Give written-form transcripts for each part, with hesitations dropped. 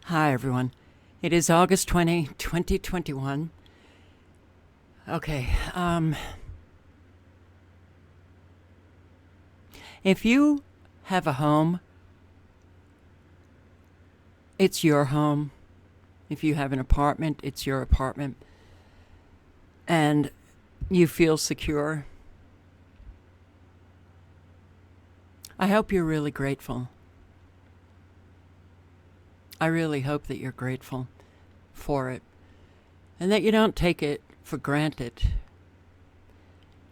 Hi, everyone. It is August 2021. Okay, if you have a home, it's your home. If you have an apartment, it's your apartment. And you feel secure. I hope you're really grateful. I really hope that you're grateful for it and that you don't take it for granted.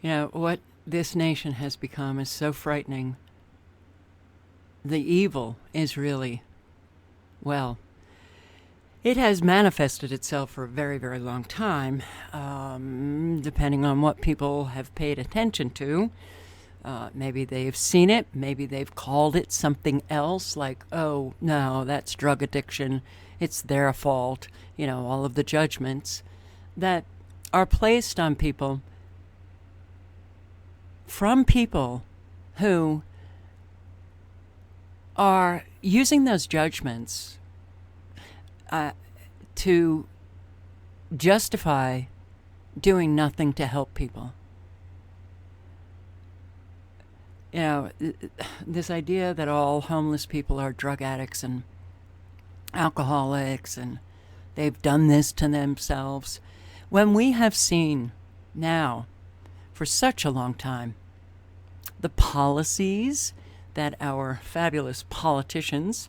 You know, what this nation has become is so frightening. The evil is really, well, it has manifested itself for a very, very long time, depending on what people have paid attention to. Maybe they've seen it. Maybe they've called it something else, like, oh, no, that's drug addiction. It's their fault. You know, all of the judgments that are placed on people from people who are using those judgments to justify doing nothing to help people. You know, this idea that all homeless people are drug addicts and alcoholics and they've done this to themselves, when we have seen now for such a long time the policies that our fabulous politicians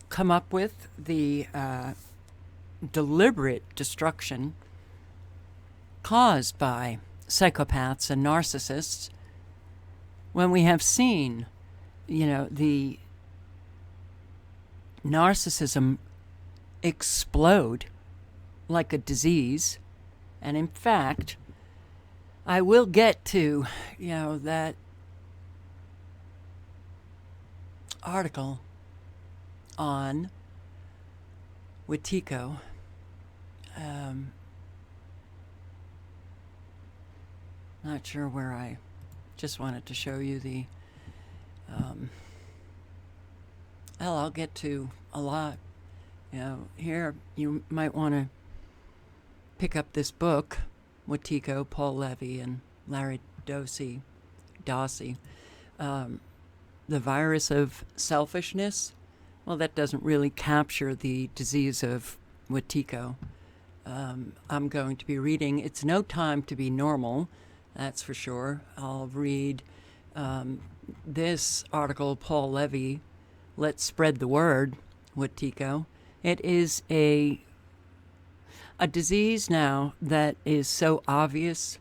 come up with, the deliberate destruction caused by psychopaths and narcissists, when we have seen, you know, the narcissism explode like a disease. And in fact, I will get to, you know, that article on Wetiko. Not sure where. I just wanted to show you the I'll get to a lot. You know, here you might want to pick up this book, Wetiko, Paul Levy and Larry Dosey, The Virus of Selfishness. Well, that doesn't really capture the disease of Wetiko. I'm going to be reading It's No Time to Be Normal, that's for sure. I'll read this article, Paul Levy, Let's Spread the Word, Wetiko. It is a disease now that is so obvious.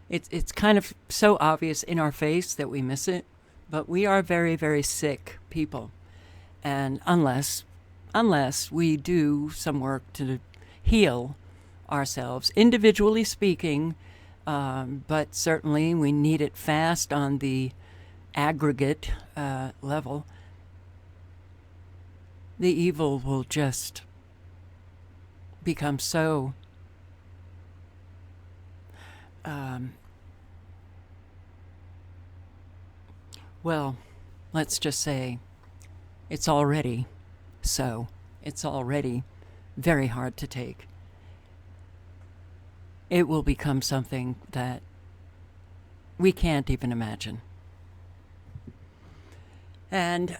It's kind of so obvious in our face that we miss it. But we are very, very sick people. And unless we do some work to heal ourselves, individually speaking, but certainly we need it fast on the aggregate level, the evil will just become so well, let's just say it's already so. It's already very hard to take. It will become something that we can't even imagine. And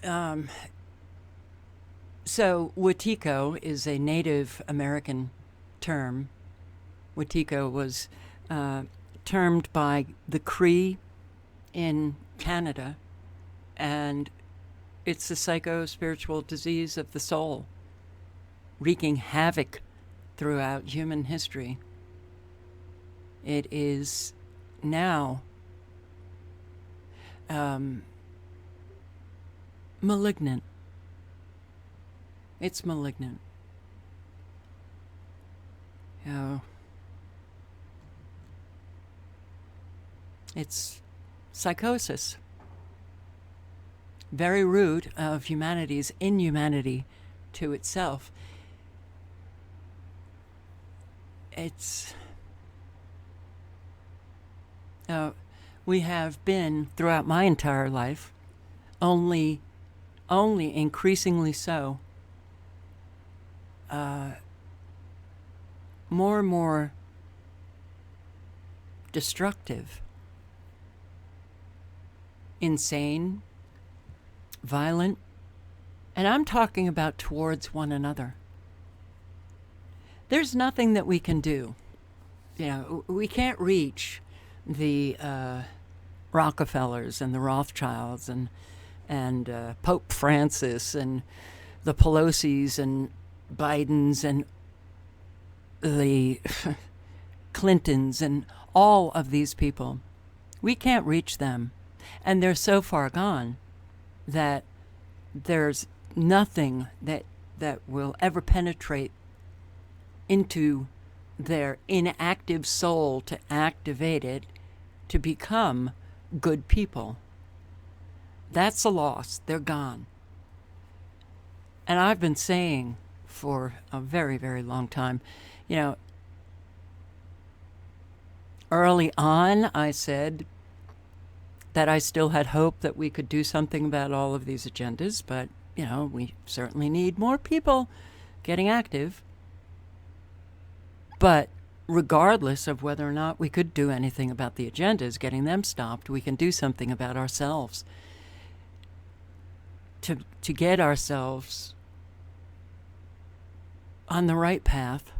so Wetiko is a Native American term. Wetiko was termed by the Cree in Canada, and it's a psycho-spiritual disease of the soul, wreaking havoc throughout human history. It is now malignant. It's malignant. It's psychosis. Very root of humanity's inhumanity to itself. It's we have been, throughout my entire life, only only increasingly so, more and more destructive, insane, violent, and I'm talking about towards one another. There's nothing that we can do. You know, we can't reach the Rockefellers and the Rothschilds and Pope Francis and the Pelosi's and Biden's and the Clintons and all of these people. We can't reach them. And they're so far gone that there's nothing that will ever penetrate into their inactive soul to activate it to become good people. That's a loss. They're gone. And I've been saying for a very, very long time, you know, early on I said that I still had hope that we could do something about all of these agendas, but, you know, we certainly need more people getting active. But regardless of whether or not we could do anything about the agendas, getting them stopped, we can do something about ourselves. To get ourselves on the right path,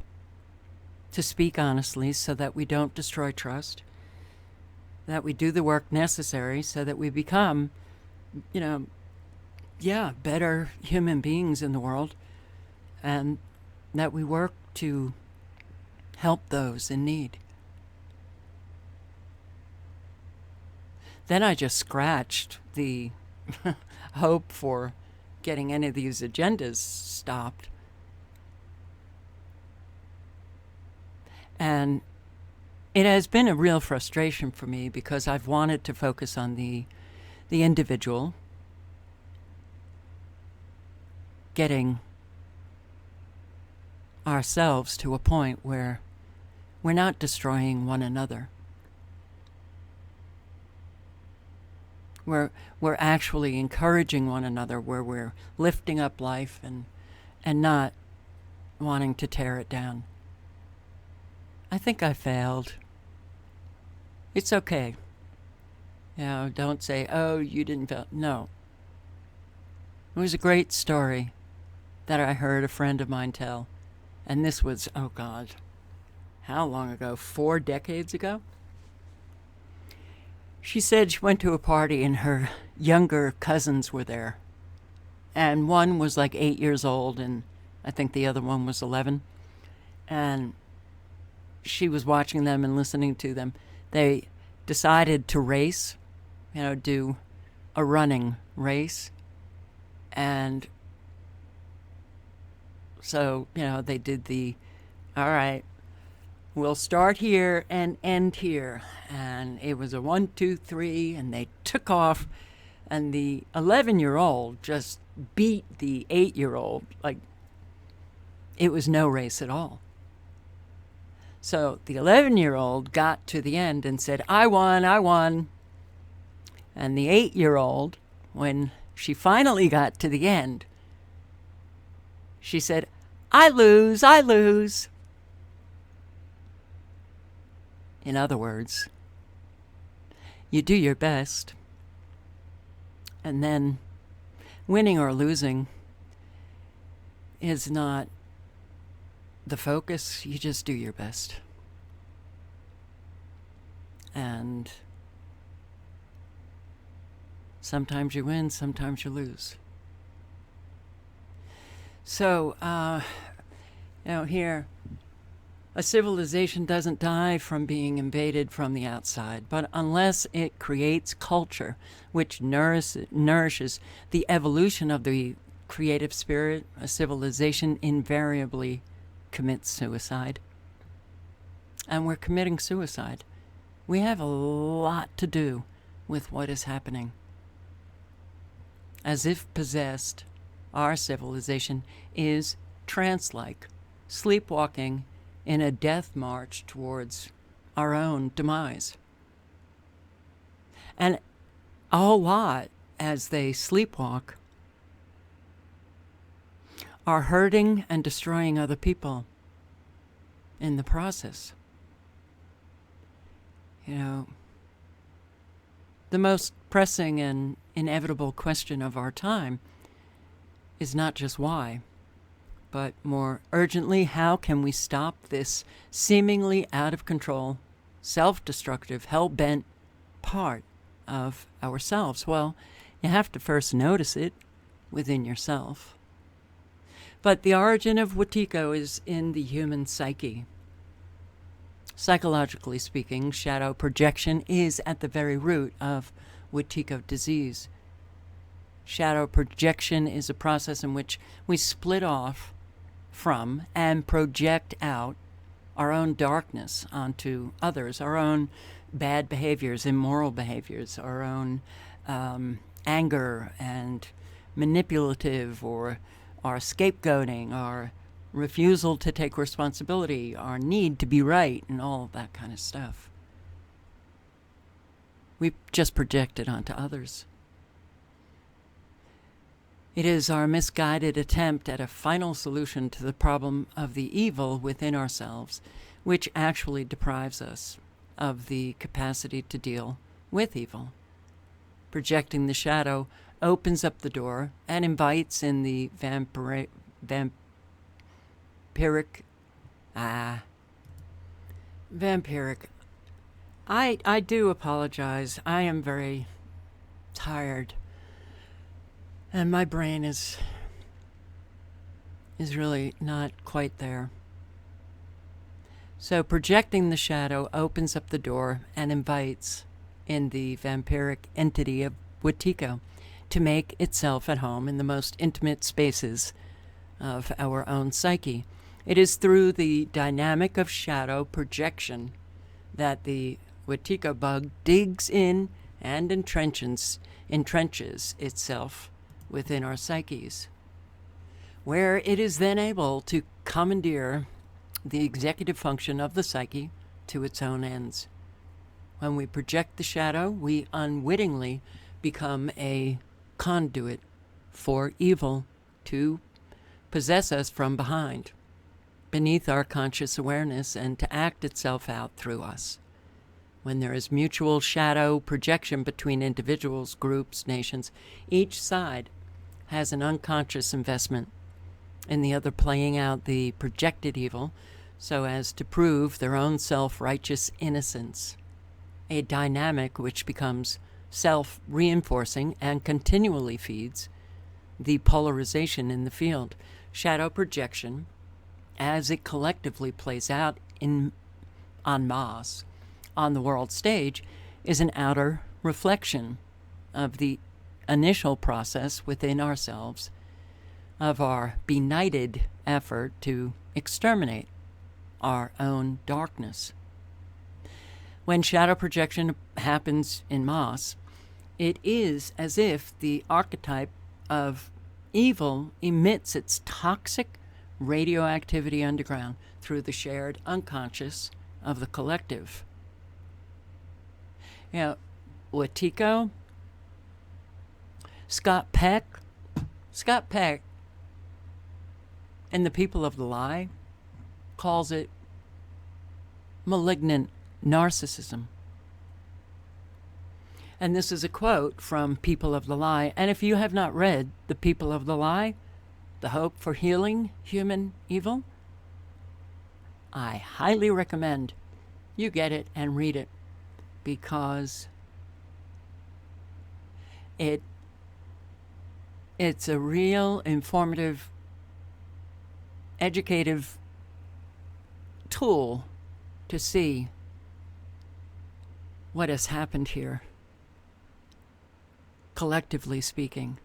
to speak honestly so that we don't destroy trust, that we do the work necessary so that we become, you know, better human beings in the world, and that we work to help those in need. Then I just scratched the hope for getting any of these agendas stopped. And it has been a real frustration for me because I've wanted to focus on the individual, getting ourselves to a point where we're not destroying one another. We're actually encouraging one another, where we're lifting up life and not wanting to tear it down. I think I failed. It's okay. You know, don't say, oh, you didn't fail. No. It was a great story that I heard a friend of mine tell. And this was, oh God, how long ago? 4 decades ago? She said she went to a party and her younger cousins were there. And one was like 8 years old and I think the other one was 11. And she was watching them and listening to them. They decided to race, you know, do a running race. And so, you know, they did all right, we'll start here and end here. And it was a 1, 2, 3, and they took off. And the 11-year-old just beat the 8-year-old. Like, it was no race at all. So the 11-year-old got to the end and said, I won. And the 8-year-old, when she finally got to the end, she said, I lose. In other words, you do your best. And then winning or losing is not the focus. You just do your best. And sometimes you win, sometimes you lose. So, you know, here, a civilization doesn't die from being invaded from the outside, but unless it creates culture which nourishes the evolution of the creative spirit, a civilization invariably commits suicide. And we're committing suicide. We have a lot to do with what is happening. As if possessed, our civilization is trance-like, sleepwalking in a death march towards our own demise. And a whole lot, as they sleepwalk, are hurting and destroying other people in the process. You know, the most pressing and inevitable question of our time is not just why, but more urgently, how can we stop this seemingly out of control, self-destructive, hell-bent part of ourselves? Well, you have to first notice it within yourself. But the origin of Wetiko is in the human psyche. Psychologically speaking, shadow projection is at the very root of Wetiko disease. Shadow projection is a process in which we split off from and project out our own darkness onto others, our own bad behaviors, immoral behaviors, our own anger and manipulative, or our scapegoating, our refusal to take responsibility, our need to be right, and all of that kind of stuff. We just project it onto others. It is our misguided attempt at a final solution to the problem of the evil within ourselves, which actually deprives us of the capacity to deal with evil. Projecting the shadow opens up the door and invites in the vampiric. I do apologize. I am very tired. And my brain is really not quite there. So projecting the shadow opens up the door and invites in the vampiric entity of Wetiko to make itself at home in the most intimate spaces of our own psyche. It is through the dynamic of shadow projection that the Wetiko bug digs in and entrenches itself within our psyches, where it is then able to commandeer the executive function of the psyche to its own ends. When we project the shadow, we unwittingly become a conduit for evil to possess us from behind, beneath our conscious awareness, and to act itself out through us. When there is mutual shadow projection between individuals, groups, nations, each side has an unconscious investment in the other playing out the projected evil so as to prove their own self-righteous innocence, a dynamic which becomes self-reinforcing and continually feeds the polarization in the field. Shadow projection, as it collectively plays out en masse on the world stage, is an outer reflection of the initial process within ourselves of our benighted effort to exterminate our own darkness. When shadow projection happens en masse, it is as if the archetype of evil emits its toxic radioactivity underground through the shared unconscious of the collective. You know, Wetiko, Scott Peck, and the people of the lie calls it malignant narcissism. And this is a quote from People of the Lie. And if you have not read The People of the Lie, The Hope for Healing Human Evil, I highly recommend you get it and read it, because it's a real informative, educative tool to see what has happened here, collectively speaking.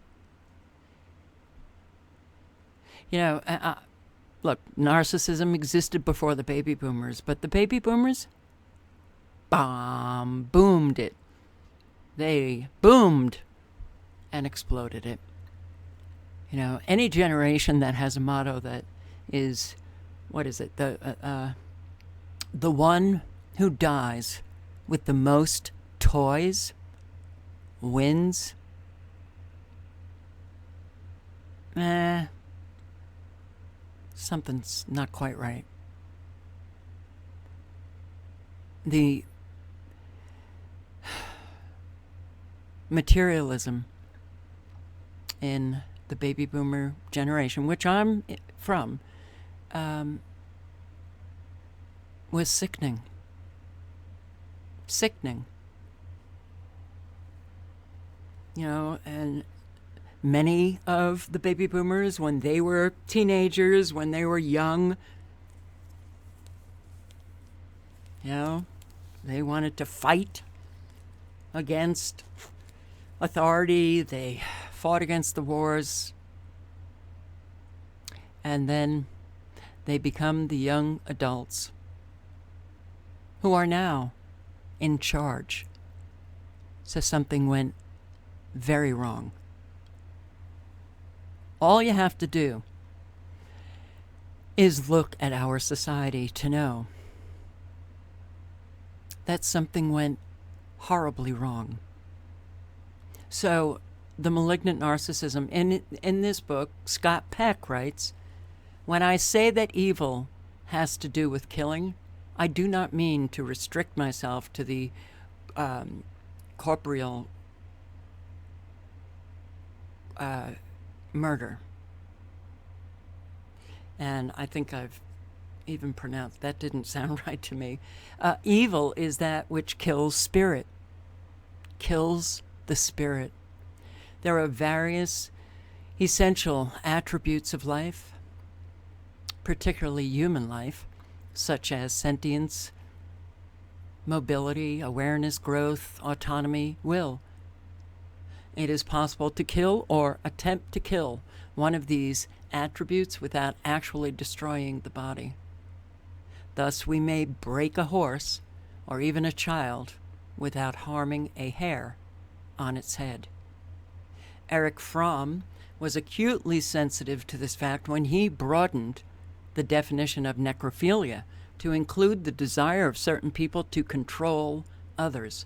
You know, look, narcissism existed before the baby boomers, but the baby boomers boomed it. They boomed and exploded it. You know, any generation that has a motto that is, what is it? The one who dies with the most toys wins. something's not quite right. The materialism in the baby boomer generation, which I'm from, was sickening. Sickening. You know, and many of the baby boomers, when they were teenagers, when they were young, you know, they wanted to fight against authority. They fought against the wars. And then they become the young adults who are now in charge. So something went very wrong. All you have to do is look at our society to know that something went horribly wrong. So the malignant narcissism, in this book, Scott Peck writes, when I say that evil has to do with killing, I do not mean to restrict myself to the corporeal murder. And I think I've even pronounced, that didn't sound right to me. Evil is that which kills spirit, kills the spirit. There are various essential attributes of life, particularly human life, such as sentience, mobility, awareness, growth, autonomy, will. It is possible to kill or attempt to kill one of these attributes without actually destroying the body. Thus, we may break a horse or even a child without harming a hair on its head. Erich Fromm was acutely sensitive to this fact when he broadened the definition of necrophilia to include the desire of certain people to control others,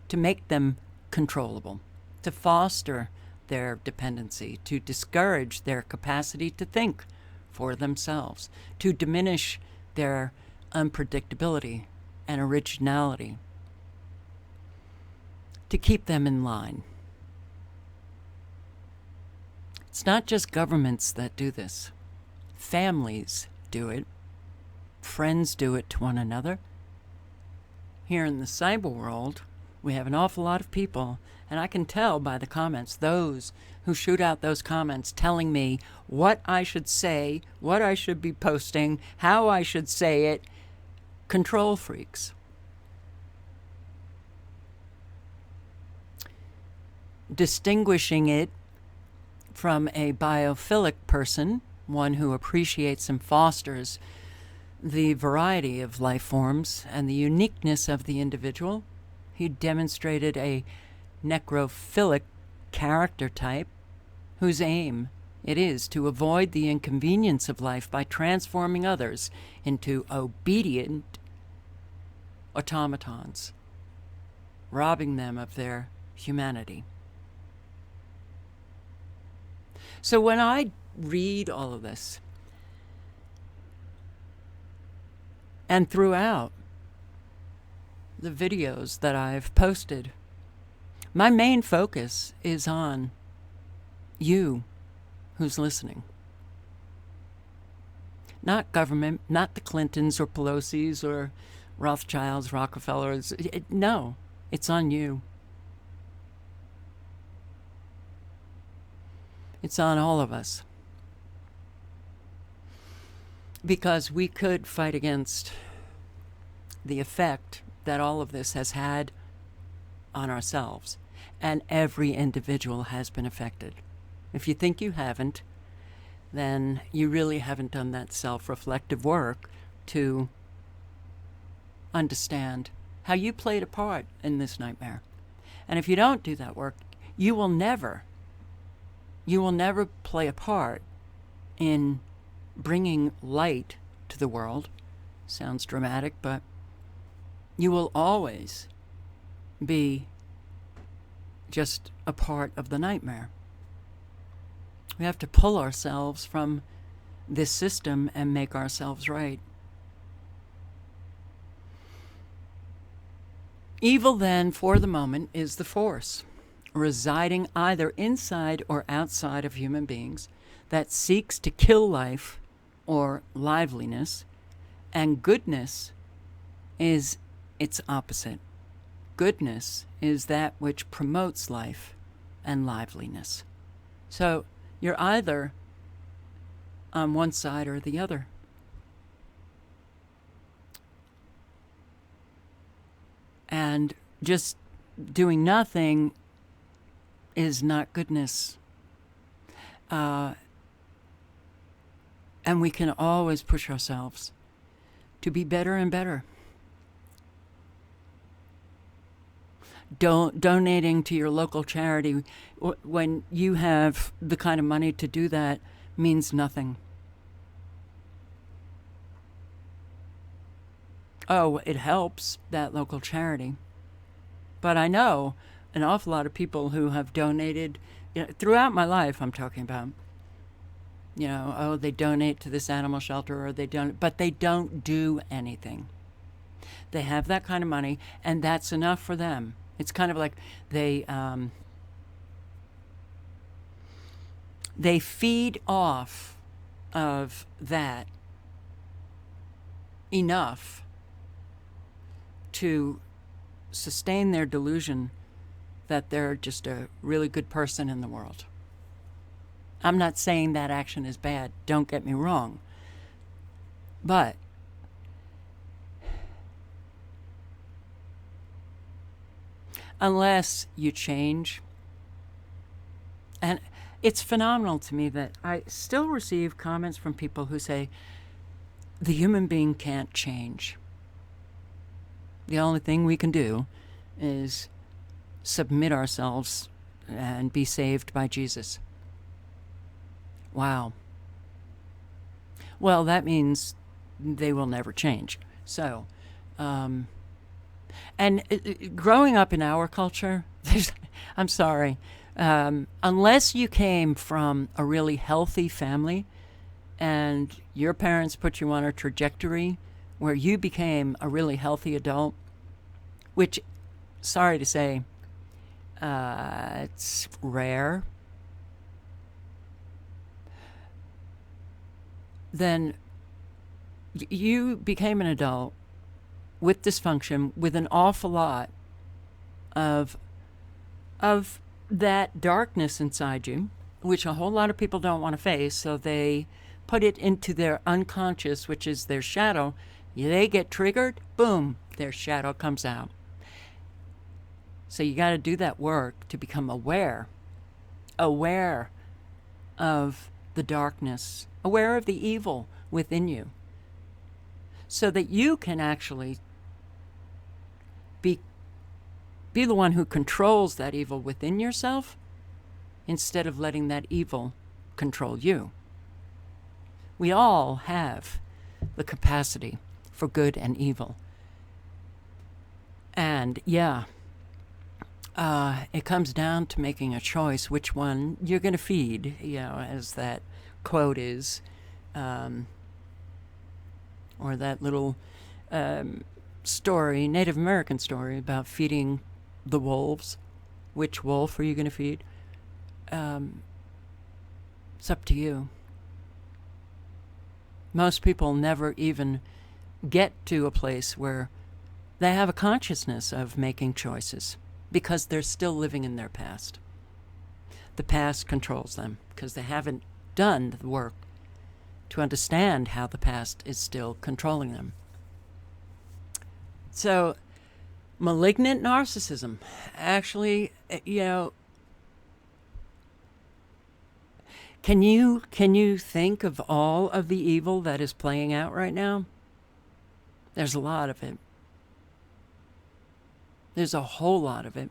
to make them controllable, to foster their dependency, to discourage their capacity to think for themselves, to diminish their unpredictability and originality, to keep them in line. It's not just governments that do this. Families do it. Friends do it to one another. Here in the cyber world, we have an awful lot of people, and I can tell by the comments, those who shoot out those comments telling me what I should say, what I should be posting, how I should say it. Control freaks. Distinguishing it from a biophilic person, one who appreciates and fosters the variety of life forms and the uniqueness of the individual, he demonstrated a necrophilic character type whose aim it is to avoid the inconvenience of life by transforming others into obedient automatons, robbing them of their humanity. So when I read all of this, and throughout the videos that I've posted, my main focus is on you who's listening. Not government, not the Clintons or Pelosi's or Rothschilds, Rockefellers. No, it's on you. It's on all of us. Because we could fight against the effect that all of this has had on ourselves. And every individual has been affected. If you think you haven't, then you really haven't done that self-reflective work to understand how you played a part in this nightmare. And if you don't do that work, you will never play a part in bringing light to the world. Sounds dramatic, but you will always be just a part of the nightmare. We have to pull ourselves from this system and make ourselves right. Evil, then, for the moment, is the force residing either inside or outside of human beings that seeks to kill life or liveliness, and goodness is its opposite. Goodness is that which promotes life and liveliness. So you're either on one side or the other. And just doing nothing is not goodness. And we can always push ourselves to be better and better. Donating to your local charity when you have the kind of money to do that means nothing. Oh, it helps that local charity. But I know an awful lot of people who have donated, throughout my life I'm talking about, they donate to this animal shelter, or they don't, but they don't do anything. They have that kind of money, and that's enough for them. It's kind of like they feed off of that enough to sustain their delusion that they're just a really good person in the world. I'm not saying that action is bad, don't get me wrong. But unless you change, and it's phenomenal to me that I still receive comments from people who say, the human being can't change. The only thing we can do is submit ourselves and be saved by Jesus. Wow. Well, that means they will never change. So, growing up in our culture, I'm sorry, unless you came from a really healthy family and your parents put you on a trajectory where you became a really healthy adult, which, sorry to say, it's rare, then you became an adult with dysfunction, with an awful lot of that darkness inside you, which a whole lot of people don't want to face, so they put it into their unconscious, which is their shadow. They get triggered, boom, their shadow comes out. So you got to do that work to become aware of the darkness, aware of the evil within you, so that you can actually be the one who controls that evil within yourself instead of letting that evil control you. We all have the capacity for good and evil. And it comes down to making a choice which one you're going to feed, as that quote is, or that little story, Native American story about feeding the wolves. Which wolf are you going to feed? It's up to you. Most people never even get to a place where they have a consciousness of making choices because they're still living in their past. The past controls them because they haven't done the work to understand how the past is still controlling them. So, malignant narcissism, actually, can you think of all of the evil that is playing out right now? There's a lot of it. There's a whole lot of it.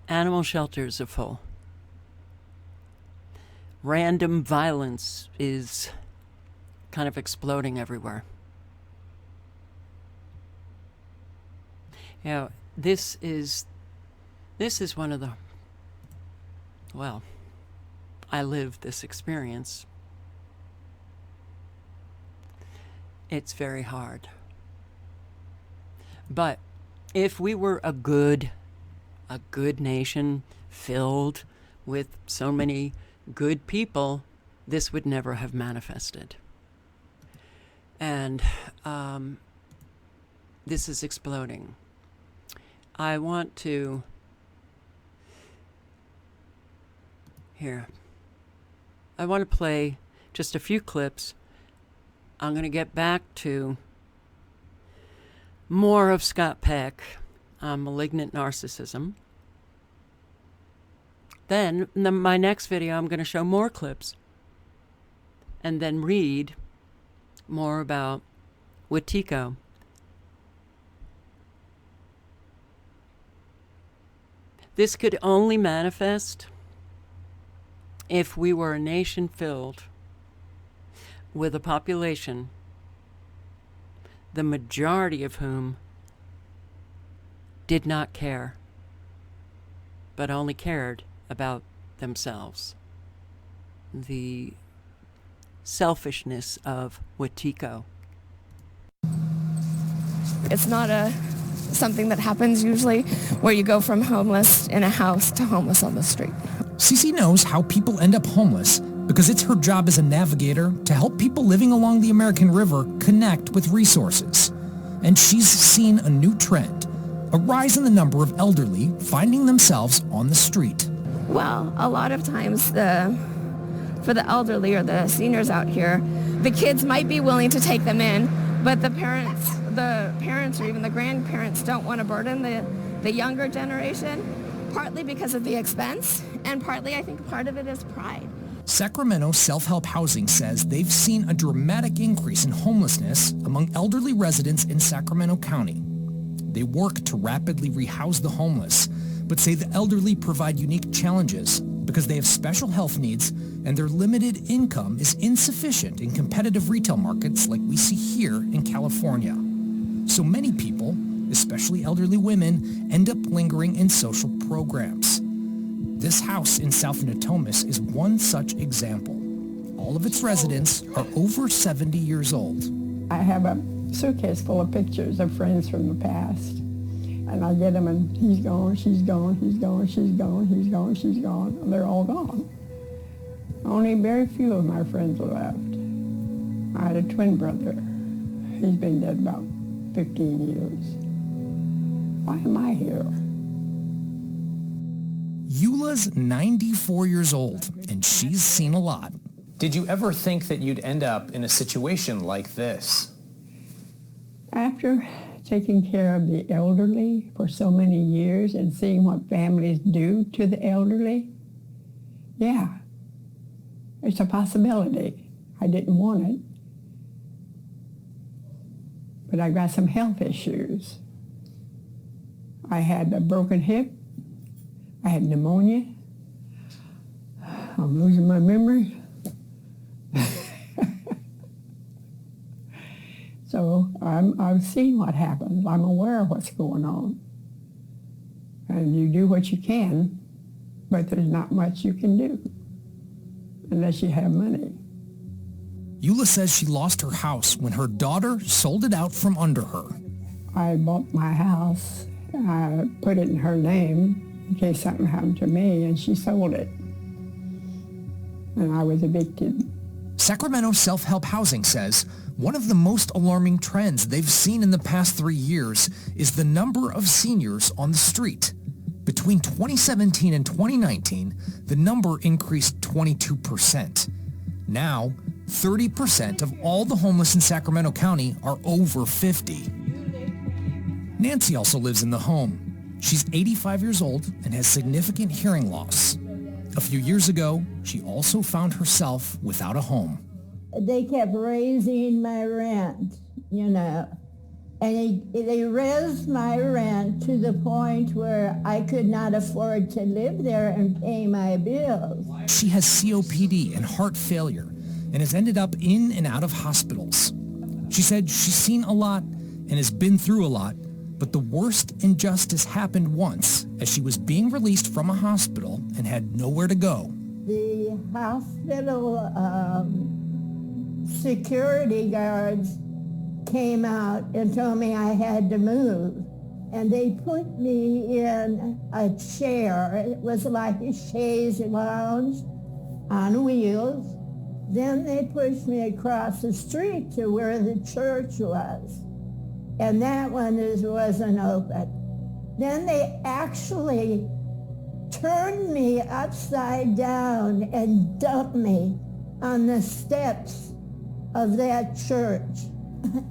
Animal shelters are full. Random violence is kind of exploding everywhere. This is one of the well, I lived this experience. It's very hard. But if we were a good nation filled with so many good people, this would never have manifested. And this is exploding. I want to... I want to play just a few clips. I'm going to get back to more of Scott Peck on malignant narcissism. Then, in my next video, I'm going to show more clips and then read more about Wetiko. This could only manifest if we were a nation filled with a population, the majority of whom did not care, but only cared about themselves. The selfishness of Wetiko. It's not something that happens usually where you go from homeless in a house to homeless on the street. Cece knows how people end up homeless because it's her job as a navigator to help people living along the American River connect with resources. And she's seen a new trend, a rise in the number of elderly finding themselves on the street. Well, a lot of times for the elderly or the seniors out here, the kids might be willing to take them in, but the parents or even the grandparents don't want to burden the younger generation, partly because of the expense, and partly I think part of it is pride. Sacramento Self-Help Housing says they've seen a dramatic increase in homelessness among elderly residents in Sacramento County. They work to rapidly rehouse the homeless, but say the elderly provide unique challenges because they have special health needs and their limited income is insufficient in competitive retail markets like we see here in California. So many people, especially elderly women, end up lingering in social programs. This house in South Natomas is one such example. All of its residents are over 70 years old. I have a suitcase full of pictures of friends from the past. And I get them and he's gone, she's gone, he's gone, she's gone, he's gone, she's gone. And they're all gone. Only very few of my friends are left. I had a twin brother. He's been dead about 15 years. Why am I here? Eula's 94 years old, and she's seen a lot. Did you ever think that you'd end up in a situation like this? After taking care of the elderly for so many years and seeing what families do to the elderly, yeah, it's a possibility. I didn't want it, but I got some health issues. I had a broken hip. I had pneumonia. I'm losing my memory. So I've seen what happens. I'm aware of what's going on. And you do what you can, but there's not much you can do unless you have money. Eula says she lost her house when her daughter sold it out from under her. I bought my house. I put it in her name in case something happened to me, and she sold it. And I was evicted. Sacramento Self-Help Housing says one of the most alarming trends they've seen in the past 3 years is the number of seniors on the street. Between 2017 and 2019, the number increased 22%. Now, 30% of all the homeless in Sacramento County are over 50. Nancy also lives in the home. She's 85 years old and has significant hearing loss. A few years ago, she also found herself without a home. They kept raising my rent, and they raised my rent to the point where I could not afford to live there and pay my bills. She has COPD and heart failure and has ended up in and out of hospitals. She said she's seen a lot and has been through a lot, But the worst injustice happened once as she was being released from a hospital and had nowhere to go. The hospital security guards came out and told me I had to move. And they put me in a chair. It was like a chaise lounge on wheels. Then they pushed me across the street to where the church was. And that one wasn't open. Then they actually turned me upside down and dumped me on the steps of that church.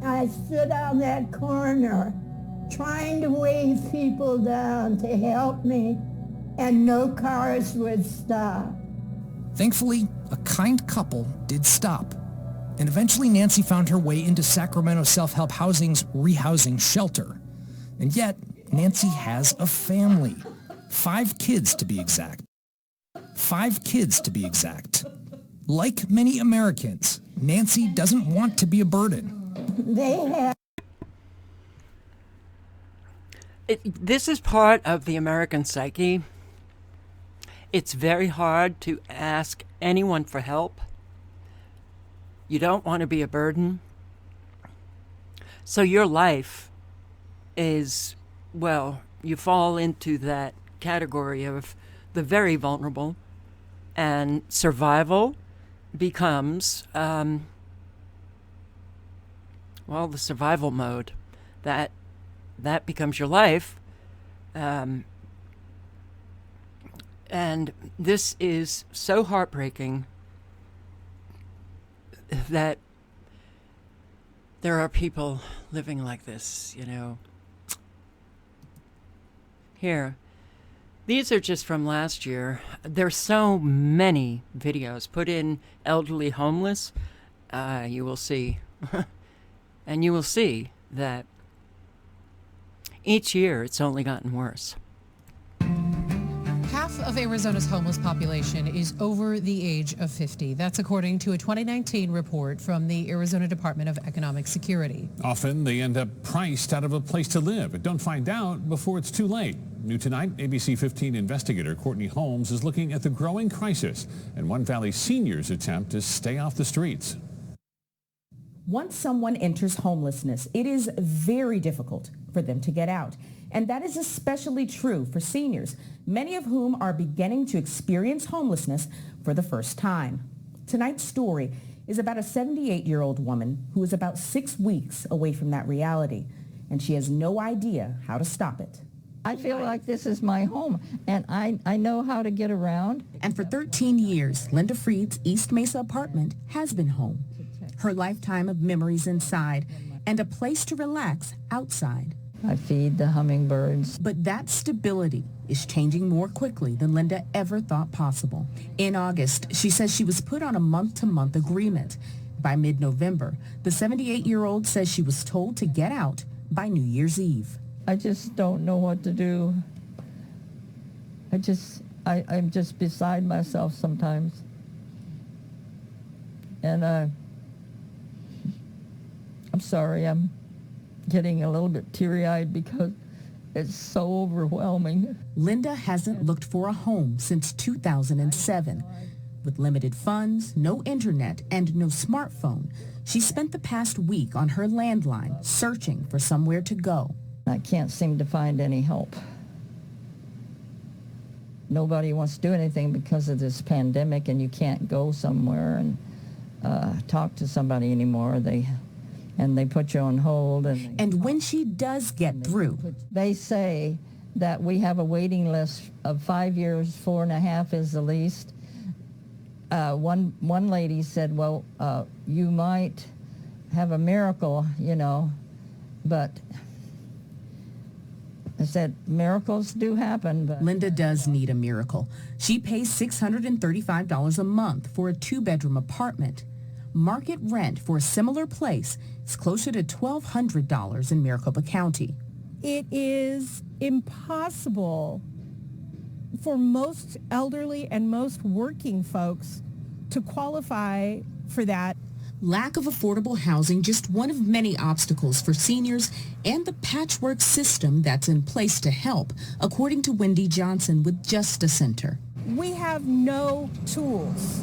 I stood on that corner trying to wave people down to help me, and no cars would stop. Thankfully, a kind couple did stop, and eventually Nancy found her way into Sacramento Self-Help Housing's rehousing shelter. And yet, Nancy has a family. 5 kids to be exact. 5 kids to be exact. Like many Americans, Nancy doesn't want to be a burden. They have This is part of the American psyche. It's very hard to ask anyone for help. You don't want to be a burden. So your life is, well, you fall into that category of the very vulnerable, and survival becomes, the survival mode. That becomes your life. And this is so heartbreaking that there are people living like this, you know. Here, these are just from last year. There's so many videos. Put in elderly homeless, you will see. And you will see that each year it's only gotten worse. Half of Arizona's homeless population is over the age of 50. That's according to a 2019 report from the Arizona Department of Economic Security. Often they end up priced out of a place to live, but don't find out before it's too late. New tonight, ABC 15 investigator Courtney Holmes is looking at the growing crisis and One Valley seniors' attempt to stay off the streets. Once someone enters homelessness, it is very difficult for them to get out. And that is especially true for seniors, many of whom are beginning to experience homelessness for the first time. Tonight's story is about a 78-year-old woman who is about 6 weeks away from that reality, and she has no idea how to stop it. I feel like this is my home, and I know how to get around. And for 13 years, Linda Freed's East Mesa apartment has been home. Her lifetime of memories inside and a place to relax outside. I feed the hummingbirds. But that stability is changing more quickly than Linda ever thought possible. In August, she says she was put on a month-to-month agreement. By mid-November, the 78-year-old says she was told to get out by New Year's Eve. I just don't know what to do. I'm just beside myself sometimes. And I'm sorry, I'm getting a little bit teary-eyed because it's so overwhelming. Linda hasn't looked for a home since 2007. With limited funds, no internet, and no smartphone, she spent the past week on her landline searching for somewhere to go. I can't seem to find any help. Nobody wants to do anything because of this pandemic, and you can't go somewhere and talk to somebody anymore. They put you on hold. And when she does get through, they say that we have a waiting list of 5 years, 4.5 is the least. One lady said, well, you might have a miracle, you know, but I said, miracles do happen. But Linda does need a miracle. She pays $635 a month for a 2-bedroom apartment. Market rent for a similar place is closer to $1,200 in Maricopa County. It is impossible for most elderly and most working folks to qualify for that. Lack of affordable housing just one of many obstacles for seniors and the patchwork system that's in place to help, according to Wendy Johnson with Justice Center. We have no tools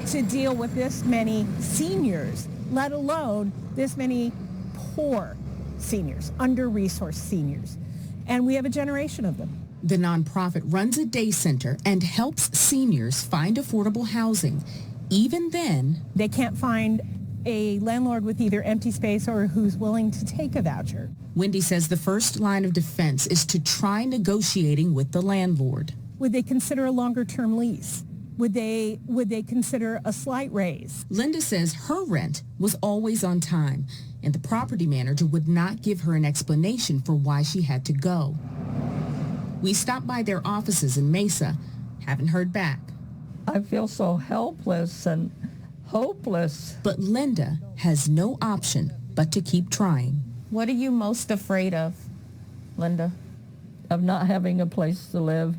to deal with this many seniors, let alone this many poor seniors, under-resourced seniors. And we have a generation of them. The nonprofit runs a day center and helps seniors find affordable housing. Even then, they can't find a landlord with either empty space or who's willing to take a voucher. Wendy says the first line of defense is to try negotiating with the landlord. Would they consider a longer-term lease? Would they consider a slight raise? Linda says her rent was always on time, and the property manager would not give her an explanation for why she had to go. We stopped by their offices in Mesa. Haven't heard back. I feel so helpless and hopeless. But Linda has no option but to keep trying. What are you most afraid of, Linda? Of not having a place to live,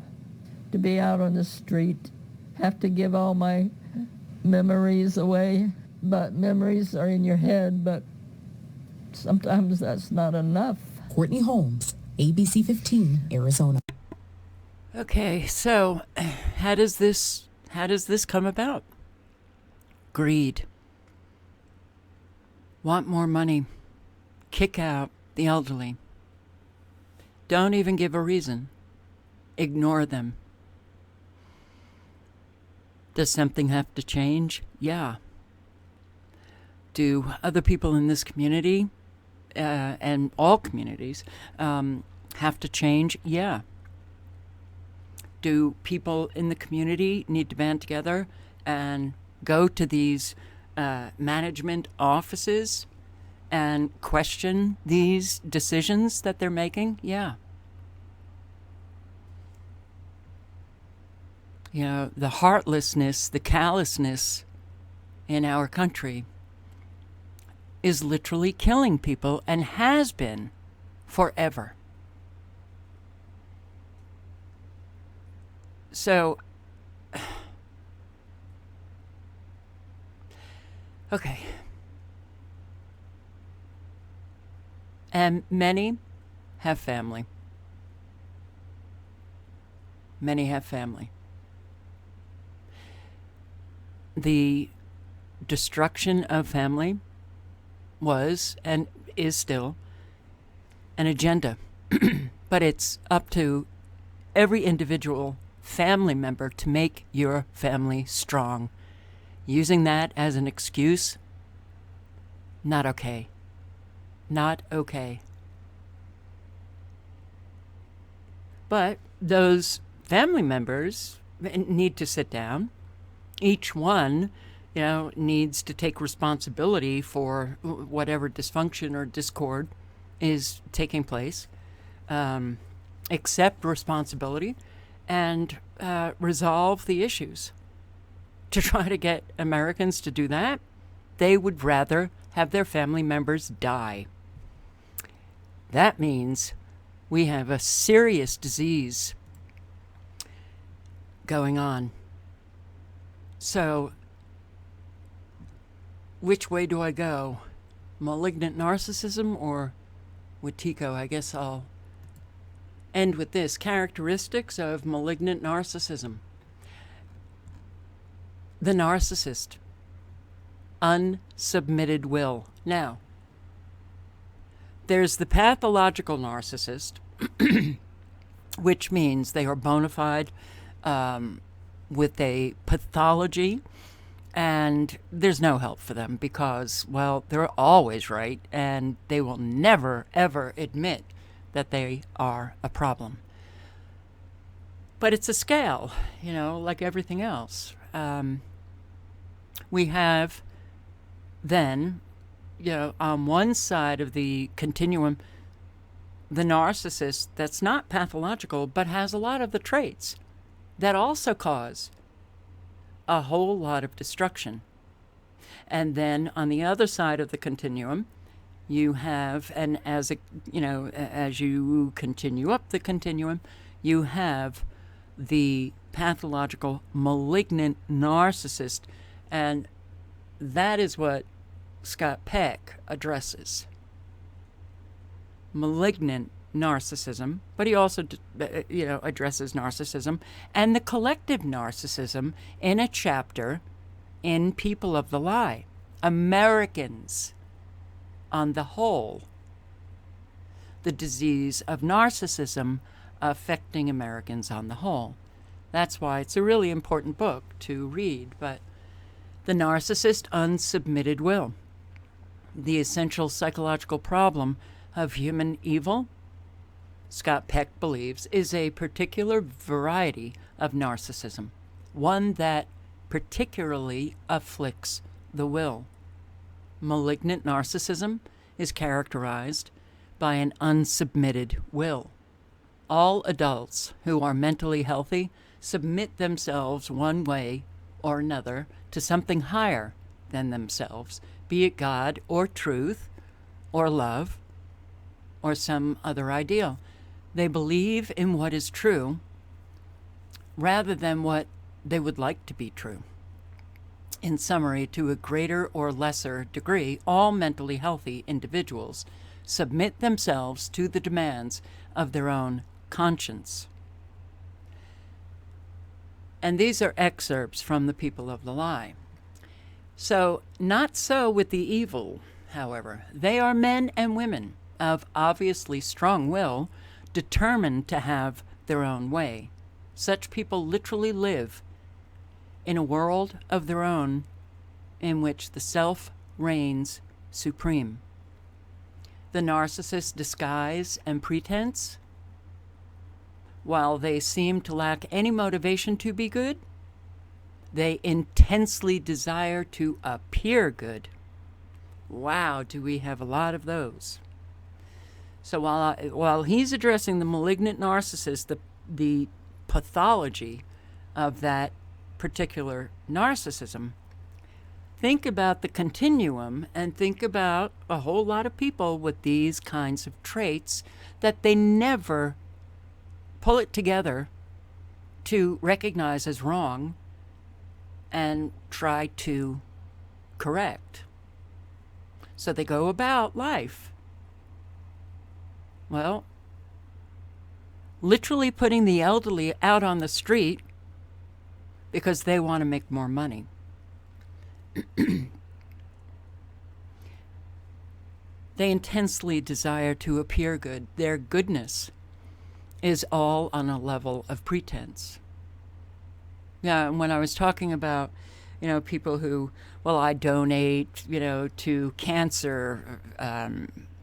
to be out on the street, have to give all my memories away. But memories are in your head, but sometimes that's not enough. Courtney Holmes, ABC 15, Arizona. Okay, so how does this come about? Greed. Want more money. Kick out the elderly. Don't even give a reason. Ignore them. Does something have to change? Yeah. Do other people in this community, and all communities, have to change? Yeah. Do people in the community need to band together and go to these management offices and question these decisions that they're making? Yeah. You know, the heartlessness, the callousness in our country is literally killing people and has been forever. So, okay. And many have family. Many have family. The destruction of family was and is still an agenda. But it's up to every individual family member to make your family strong. Using that as an excuse, not okay. Not okay. But those family members need to sit down. Each one, needs to take responsibility for whatever dysfunction or discord is taking place. Accept responsibility and resolve the issues. To try to get Americans to do that, they would rather have their family members die. That means we have a serious disease going on. So, which way do I go? Malignant narcissism or with Tico? I guess I'll end with this. Characteristics of malignant narcissism. The narcissist. Unsubmitted will. Now, there's the pathological narcissist, which means they are bona fide with a pathology, and there's no help for them because, well, they're always right, and they will never, ever admit that they are a problem. But it's a scale, like everything else. We have then, on one side of the continuum, the narcissist that's not pathological but has a lot of the traits that also cause a whole lot of destruction. And then on the other side of the continuum, you have, and as you continue up the continuum, you have the pathological malignant narcissist. And that is what Scott Peck addresses malignant narcissism, but he also, addresses narcissism and the collective narcissism in a chapter in People of the Lie. Americans, on the whole, the disease of narcissism affecting Americans on the whole. That's why it's a really important book to read. But The Narcissist Unsubmitted Will, the essential psychological problem of human evil, Scott Peck believes, is a particular variety of narcissism, one that particularly afflicts the will. Malignant narcissism is characterized by an unsubmitted will. All adults who are mentally healthy submit themselves one way or another to something higher than themselves, be it God or truth or love or some other ideal. They believe in what is true rather than what they would like to be true. In summary, to a greater or lesser degree, all mentally healthy individuals submit themselves to the demands of their own conscience. And these are excerpts from the People of the Lie. So, not so with the evil, however. They are men and women of obviously strong will, determined to have their own way. Such people literally live in a world of their own in which the self reigns supreme. The narcissist's disguise and pretense, while they seem to lack any motivation to be good, they intensely desire to appear good. Wow, do we have a lot of those. So while he's addressing the malignant narcissist, the pathology of that particular narcissism, think about the continuum and think about a whole lot of people with these kinds of traits that they never pull it together to recognize as wrong and try to correct. So they go about life, well, literally putting the elderly out on the street because they want to make more money. They intensely desire to appear good. Their goodness is all on a level of pretense. Yeah, and when I was talking about, people who, I donate, to cancer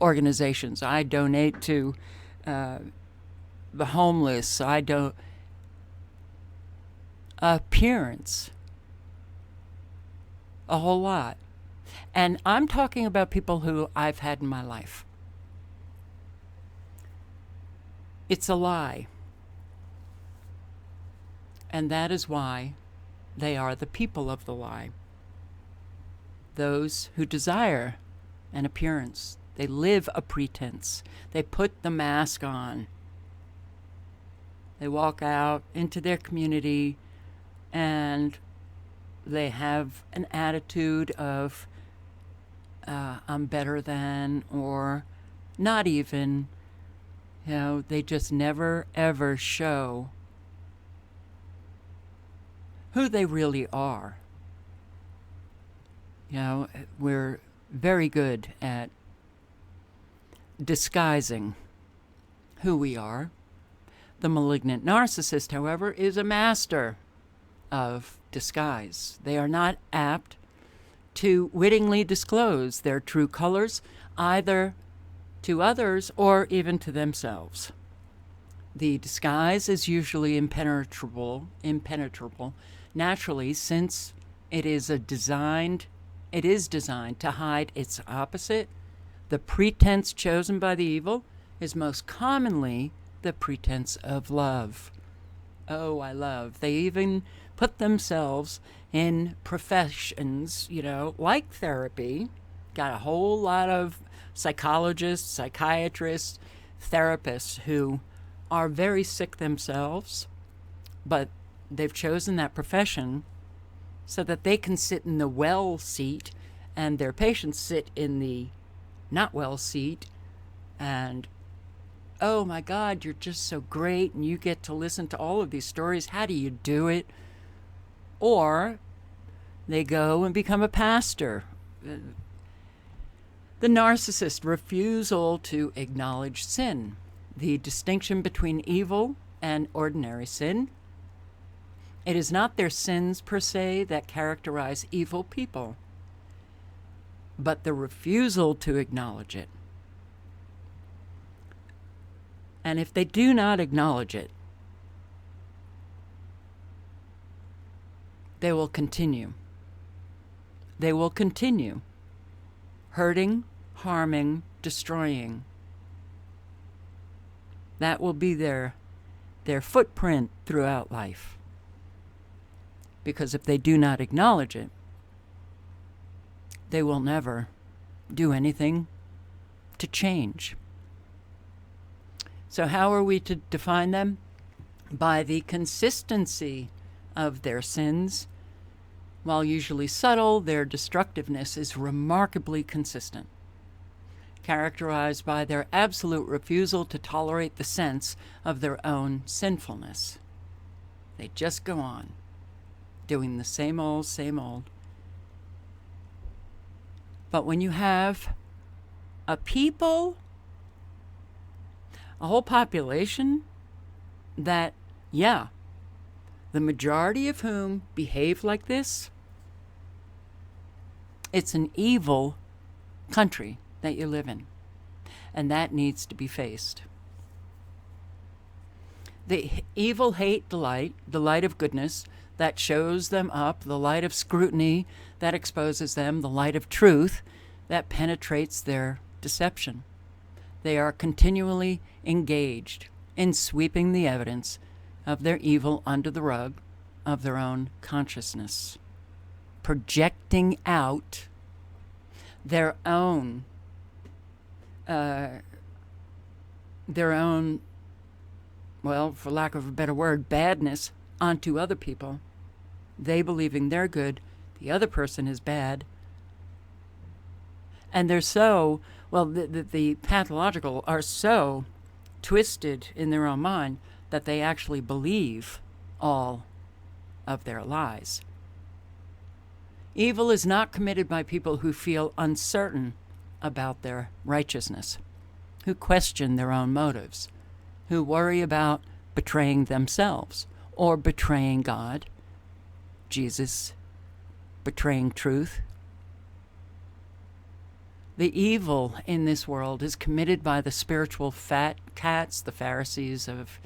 organizations. I donate to the homeless. I don't. Appearance. A whole lot. And I'm talking about people who I've had in my life. It's a lie. And that is why they are the people of the lie. Those who desire an appearance. They live a pretense. They put the mask on. They walk out into their community and they have an attitude of I'm better than, or not even. They just never ever show who they really are. We're very good at disguising who we are. The malignant narcissist, however, is a master of disguise. They are not apt to wittingly disclose their true colors, either to others or even to themselves. The disguise is usually impenetrable naturally, since it is designed to hide its opposite. The pretense chosen by the evil is most commonly the pretense of love. Oh, I love. They even put themselves in professions, like therapy. Got a whole lot of psychologists, psychiatrists, therapists who are very sick themselves, but they've chosen that profession so that they can sit in the well seat and their patients sit in the not well seat and, oh my God, you're just so great and you get to listen to all of these stories. How do you do it? Or they go and become a pastor. The narcissist refusal to acknowledge sin, the distinction between evil and ordinary sin. It is not their sins per se that characterize evil people, but the refusal to acknowledge it. And if they do not acknowledge it, they will continue. They will continue hurting, harming, destroying. That will be their footprint throughout life. Because if they do not acknowledge it, they will never do anything to change. So how are we to define them? By the consistency of their sins. While usually subtle, their destructiveness is remarkably consistent, characterized by their absolute refusal to tolerate the sense of their own sinfulness. They just go on, doing the same old, same old. But when you have a people, a whole population that, yeah, the majority of whom behave like this, it's an evil country that you live in, and that needs to be faced. The evil hate the light of goodness that shows them up, the light of scrutiny that exposes them, the light of truth that penetrates their deception. They are continually engaged in sweeping the evidence of their evil under the rug of their own consciousness, projecting out their own, well, for lack of a better word, badness onto other people. They believing they're good, the other person is bad. And they're so, well, the pathological are so twisted in their own mind that they actually believe all of their lies. Evil is not committed by people who feel uncertain about their righteousness, who question their own motives, who worry about betraying themselves or betraying God, Jesus, betraying truth. The evil in this world is committed by the spiritual fat cats, the Pharisees of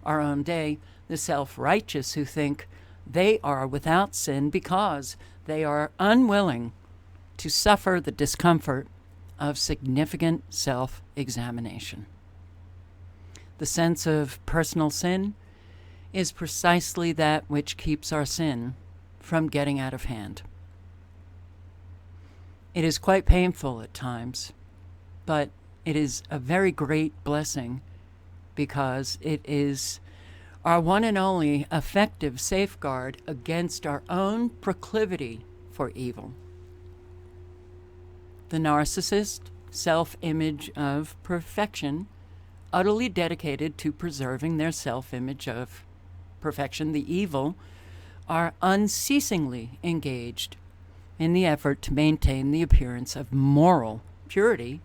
our own day, the self-righteous who think they are without sin because they are unwilling to suffer the discomfort of significant self-examination. The sense of personal sin is precisely that which keeps our sin from getting out of hand. It is quite painful at times, but it is a very great blessing because it is our one and only effective safeguard against our own proclivity for evil. The narcissist, self-image of perfection, utterly dedicated to preserving their self-image of perfection, the evil, are unceasingly engaged in the effort to maintain the appearance of moral purity.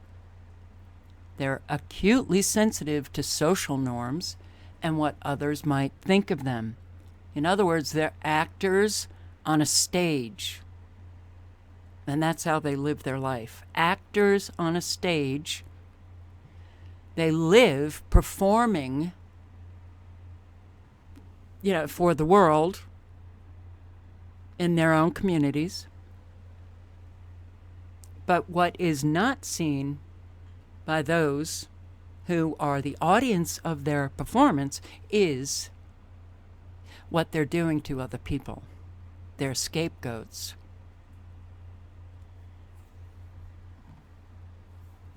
They're acutely sensitive to social norms and what others might think of them. In other words, they're actors on a stage. And that's how they live their life. Actors on a stage. They live performing, for the world in their own communities. But what is not seen by those who are the audience of their performance is what they're doing to other people. They're scapegoats.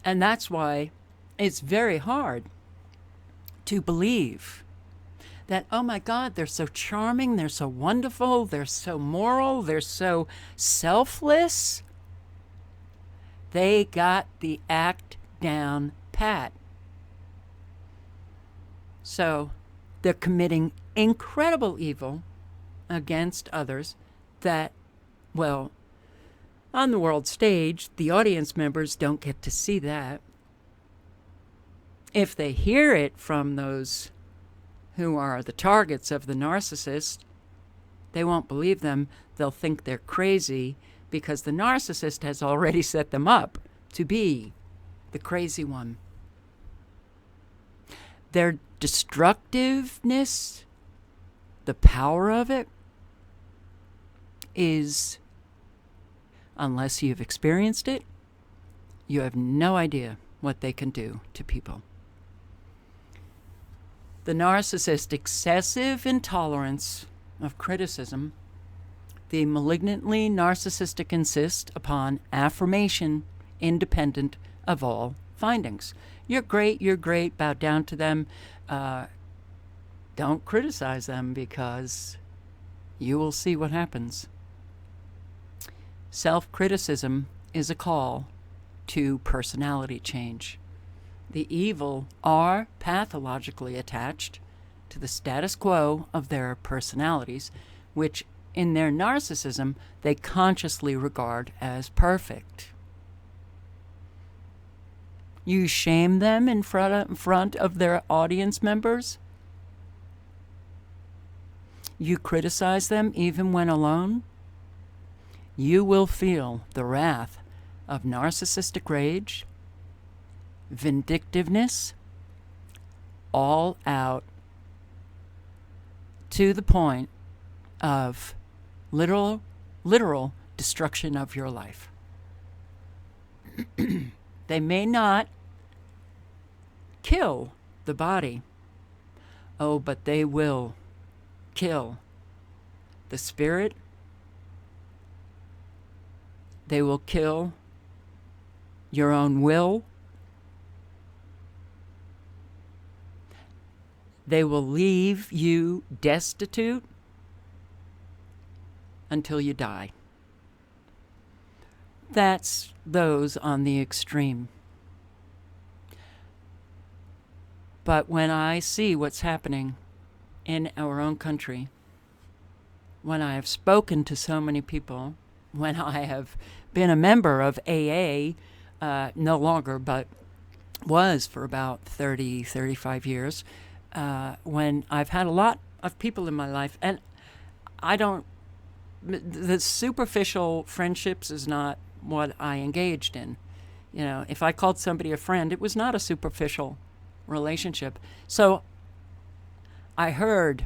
And that's why it's very hard to believe that, oh my God, they're so charming, they're so wonderful, they're so moral, they're so selfless. They got the act down pat. So they're committing incredible evil against others that, well, on the world stage, the audience members don't get to see that. If they hear it from those who are the targets of the narcissist, they won't believe them. They'll think they're crazy because the narcissist has already set them up to be the crazy one. Their destructiveness, the power of it, is, unless you've experienced it, you have no idea what they can do to people. The narcissist's excessive intolerance of criticism, the malignantly narcissistic insist upon affirmation independent of all findings. You're great, bow down to them. Don't criticize them because you will see what happens. Self-criticism is a call to personality change. The evil are pathologically attached to the status quo of their personalities, which in their narcissism they consciously regard as perfect. You shame them in front of their audience members. You criticize them even when alone. You will feel the wrath of narcissistic rage, vindictiveness, all out, to the point of literal destruction of your life. They may not kill the body, but they will kill the spirit. They will kill your own will. They will leave you destitute until you die. That's those on the extreme. But when I see what's happening in our own country, when I have spoken to so many people, when I have been a member of AA, no longer, but was for about 30, 35 years, when I've had a lot of people in my life, and the superficial friendships is not what I engaged in. You know, if I called somebody a friend, it was not a superficial relationship. So I heard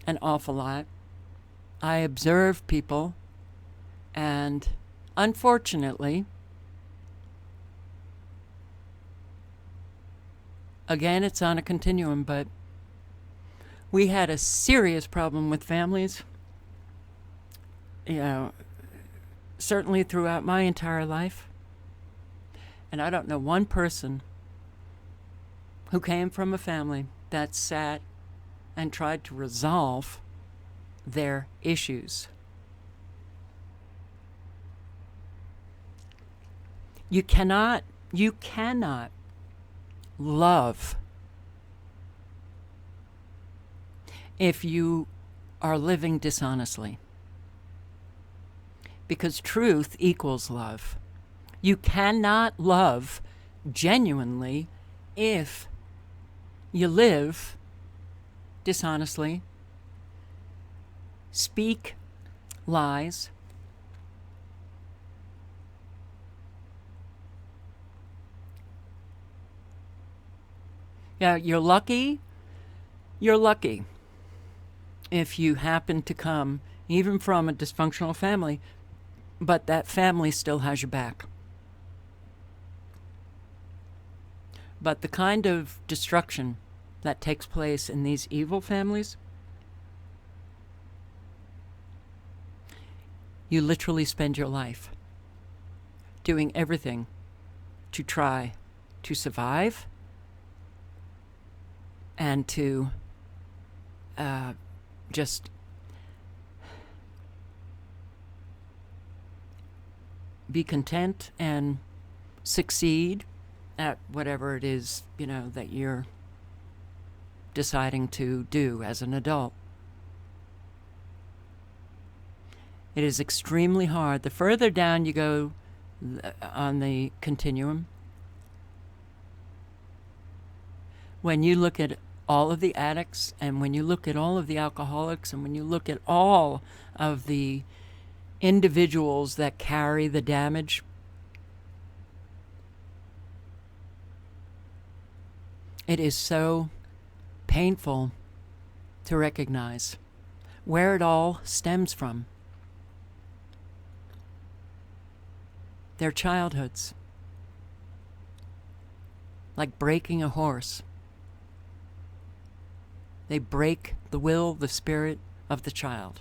an awful lot. I observed people, and unfortunately, again, it's on a continuum, but we had a serious problem with families, you know, certainly throughout my entire life. And I don't know one person who came from a family that sat and tried to resolve their issues. You cannot love if you are living dishonestly, because truth equals love. You cannot love genuinely if you live dishonestly, speak lies, you're lucky if you happen to come even from a dysfunctional family, but that family still has your back. But the kind of destruction that takes place in these evil families, you literally spend your life doing everything to try to survive and to just be content and succeed at whatever it is, that you're deciding to do as an adult. It is extremely hard. The further down you go on the continuum, when you look at all of the addicts, and when you look at all of the alcoholics, and when you look at all of the individuals that carry the damage, it is so painful to recognize where it all stems from. Their childhoods. Like breaking a horse. They break the will, the spirit of the child.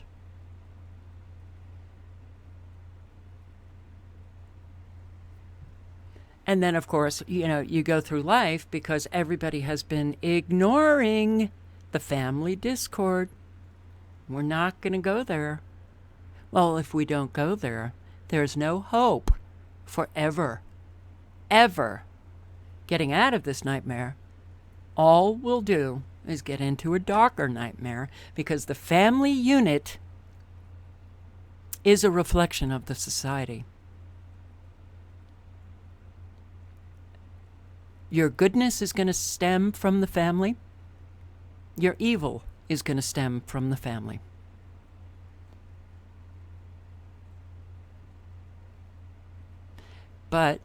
And then, of course, you go through life because everybody has been ignoring the family discord. We're not going to go there. Well, if we don't go there, there's no hope for ever getting out of this nightmare. All we'll do is get into a darker nightmare, because the family unit is a reflection of the society. Your goodness is going to stem from the family. Your evil is going to stem from the family. But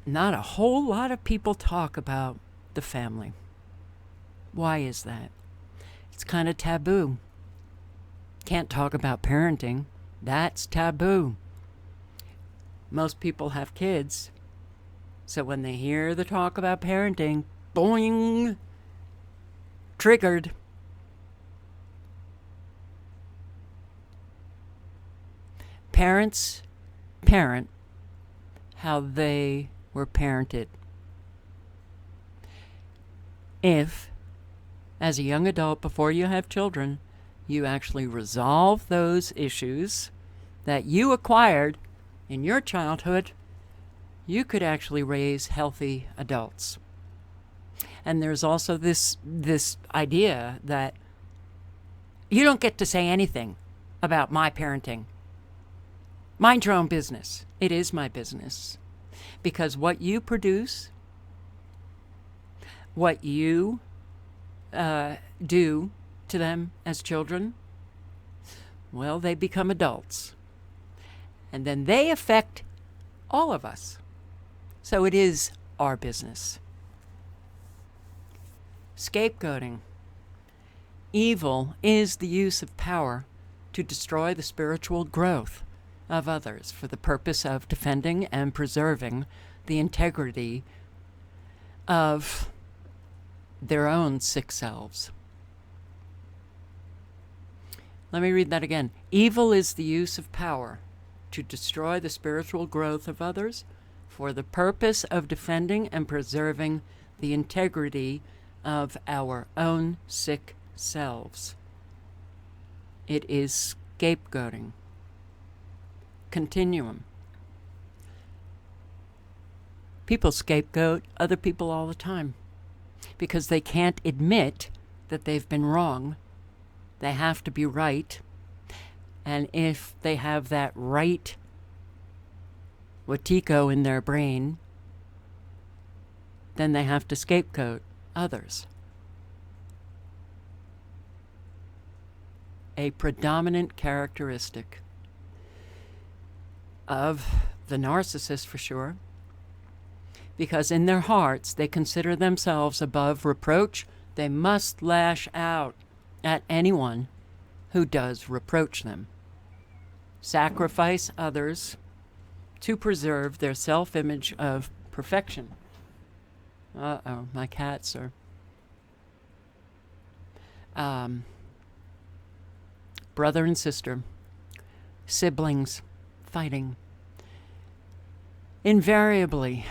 not a whole lot of people talk about the family. Why is that? It's kind of taboo. Can't talk about parenting. That's taboo. Most people have kids, so when they hear the talk about parenting, boing, triggered. Parents parent how they were parented. If, as a young adult, before you have children, you actually resolve those issues that you acquired in your childhood, you could actually raise healthy adults. And there's also this idea that you don't get to say anything about my parenting. Mind your own business. It is my business. Because what you produce, what you do to them as children, well, they become adults. And then they affect all of us. So it is our business. Scapegoating. Evil is the use of power to destroy the spiritual growth of others for the purpose of defending and preserving the integrity of their own sick selves. Let me read that again. Evil is the use of power to destroy the spiritual growth of others for the purpose of defending and preserving the integrity of our own sick selves. It is scapegoating. Continuum. People scapegoat other people all the time because they can't admit that they've been wrong. They have to be right. And if they have that right Watiko in their brain, then they have to scapegoat others. A predominant characteristic of the narcissist, for sure, because in their hearts they consider themselves above reproach. They must lash out at anyone who does reproach them. Sacrifice others to preserve their self-image of perfection. Uh-oh, my cats are... brother and sister, siblings, fighting. Invariably,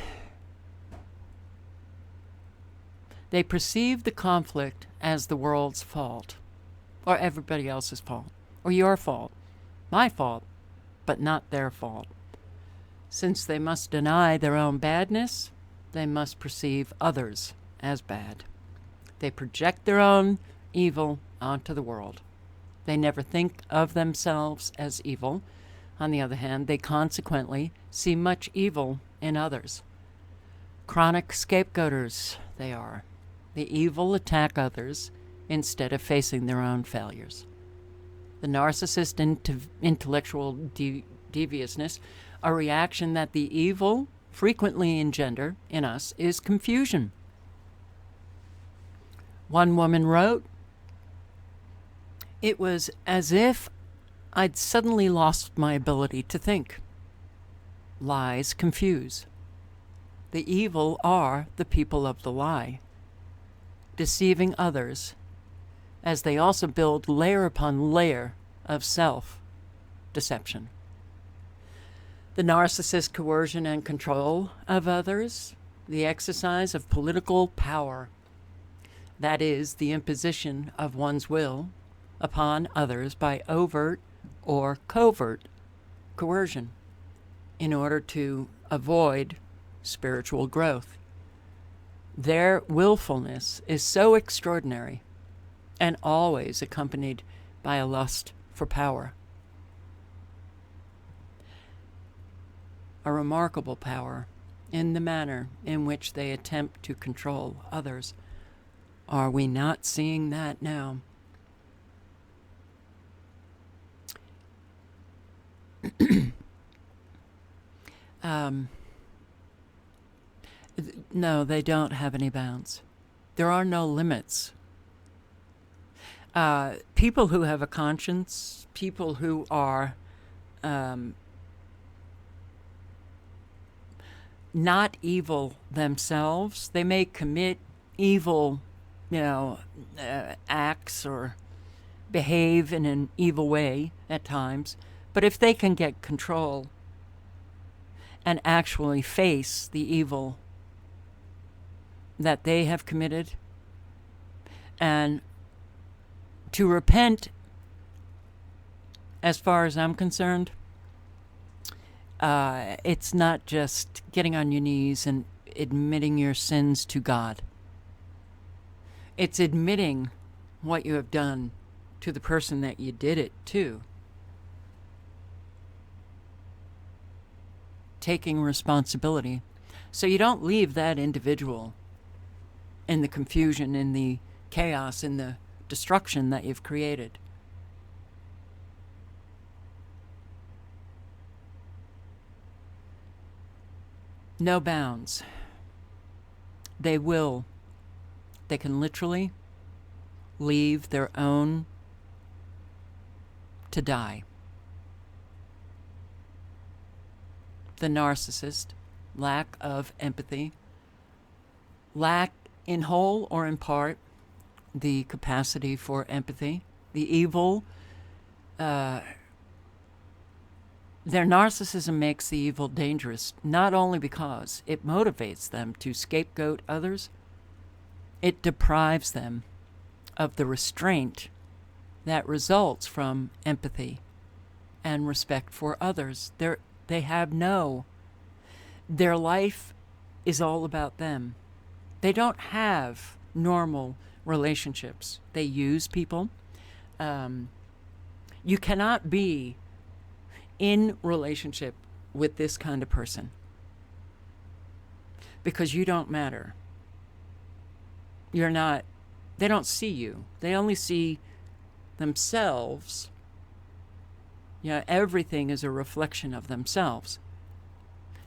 they perceive the conflict as the world's fault, or everybody else's fault, or your fault, my fault, but not their fault. Since they must deny their own badness, they must perceive others as bad. They project their own evil onto the world. They never think of themselves as evil. On the other hand, they consequently see much evil in others. Chronic scapegoaters they are. The evil attack others instead of facing their own failures. The narcissist intellectual deviousness, a reaction that the evil frequently engender in us, is confusion. One woman wrote, "It was as if I'd suddenly lost my ability to think. Lies confuse. The evil are the people of the lie, deceiving others, as they also build layer upon layer of self-deception. The narcissist coercion and control of others, the exercise of political power, that is, the imposition of one's will upon others by overt or covert coercion in order to avoid spiritual growth. Their willfulness is so extraordinary and always accompanied by a lust for power. A remarkable power in the manner in which they attempt to control others. Are we not seeing that now? No, they don't have any bounds. There are no limits. People who have a conscience, people who are not evil themselves, they may commit evil, acts or behave in an evil way at times, but if they can get control and actually face the evil that they have committed and to repent, as far as I'm concerned, it's not just getting on your knees and admitting your sins to God. It's admitting what you have done to the person that you did it to. Taking responsibility. So you don't leave that individual in the confusion, in the chaos, in the destruction that you've created. No bounds. They can literally leave their own to die. The narcissist, lack of empathy, lack in whole or in part the capacity for empathy, the evil, their narcissism makes the evil dangerous, not only because it motivates them to scapegoat others, it deprives them of the restraint that results from empathy and respect for others. They have their life is all about them. They don't have normal relationships. They use people. You cannot be in relationship with this kind of person because you don't matter. They don't see you. They only see themselves. Everything is a reflection of themselves.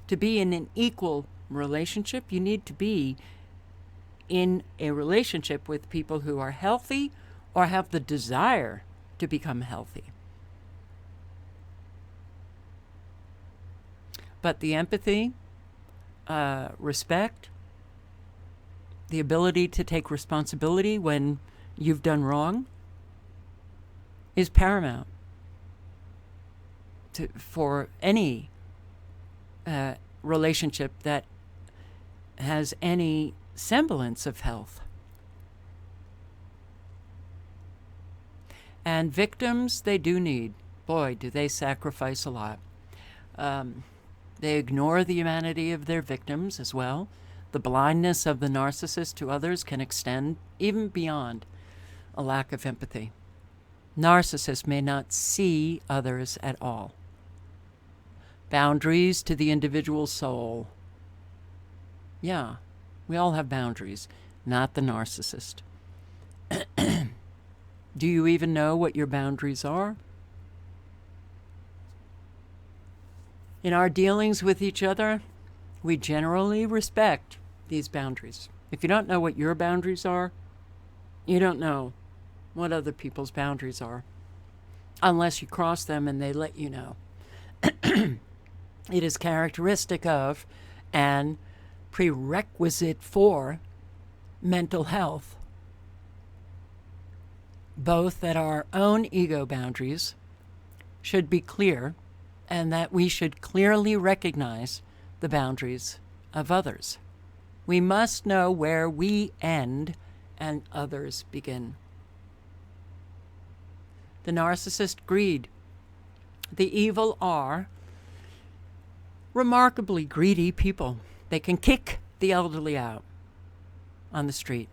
To be in an equal relationship, you need to be in a relationship with people who are healthy or have the desire to become healthy. But the empathy, respect, the ability to take responsibility when you've done wrong is paramount for any relationship that has any semblance of health. And victims, they do need, boy, do they sacrifice a lot. They ignore the humanity of their victims as well. The blindness of the narcissist to others can extend even beyond a lack of empathy. Narcissists may not see others at all. Boundaries to the individual soul. Yeah, we all have boundaries, not the narcissist. Do you even know what your boundaries are? In our dealings with each other, we generally respect these boundaries. If you don't know what your boundaries are, you don't know what other people's boundaries are, unless you cross them and they let you know. It is characteristic of and prerequisite for mental health, both that our own ego boundaries should be clear and that we should clearly recognize the boundaries of others. We must know where we end and others begin. The narcissist greed. The evil are remarkably greedy people. They can kick the elderly out on the street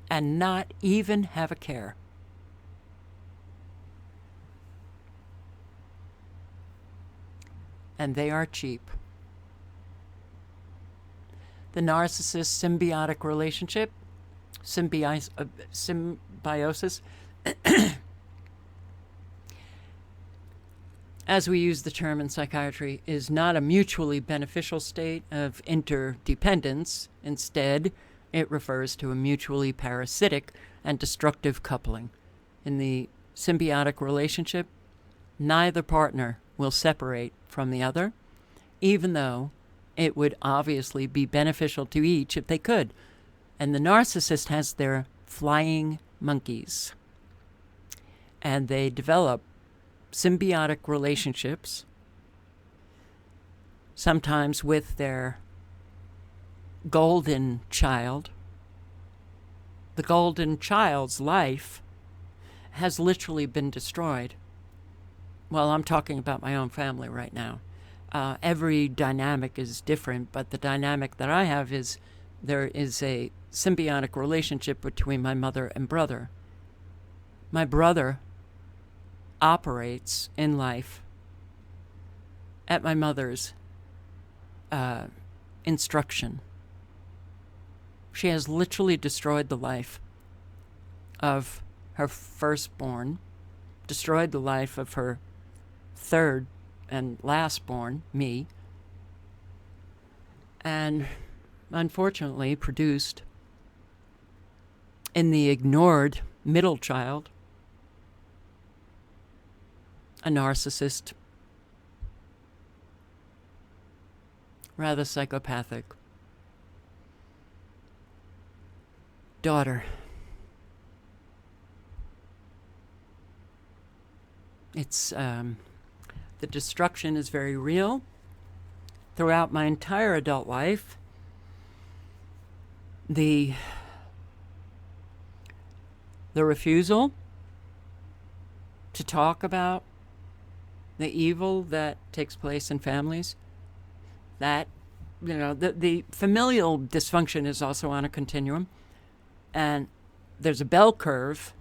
and not even have a care. And they are cheap. The narcissist symbiotic relationship, symbiosis, as we use the term in psychiatry, is not a mutually beneficial state of interdependence. Instead, it refers to a mutually parasitic and destructive coupling. In the symbiotic relationship, neither partner will separate from the other, even though it would obviously be beneficial to each if they could. And the narcissist has their flying monkeys. And they develop symbiotic relationships, sometimes with their golden child. The golden child's life has literally been destroyed. Well, I'm talking about my own family right now. Every dynamic is different, but the dynamic that I have is there is a symbiotic relationship between my mother and brother. My brother operates in life at my mother's instruction. She has literally destroyed the life of her firstborn, destroyed the life of her third and lastborn, me, and unfortunately produced in the ignored middle child a narcissist, rather psychopathic daughter. It's the destruction is very real. Throughout my entire adult life, the refusal to talk about the evil that takes place in families, that, you know, the familial dysfunction is also on a continuum, and there's a bell curve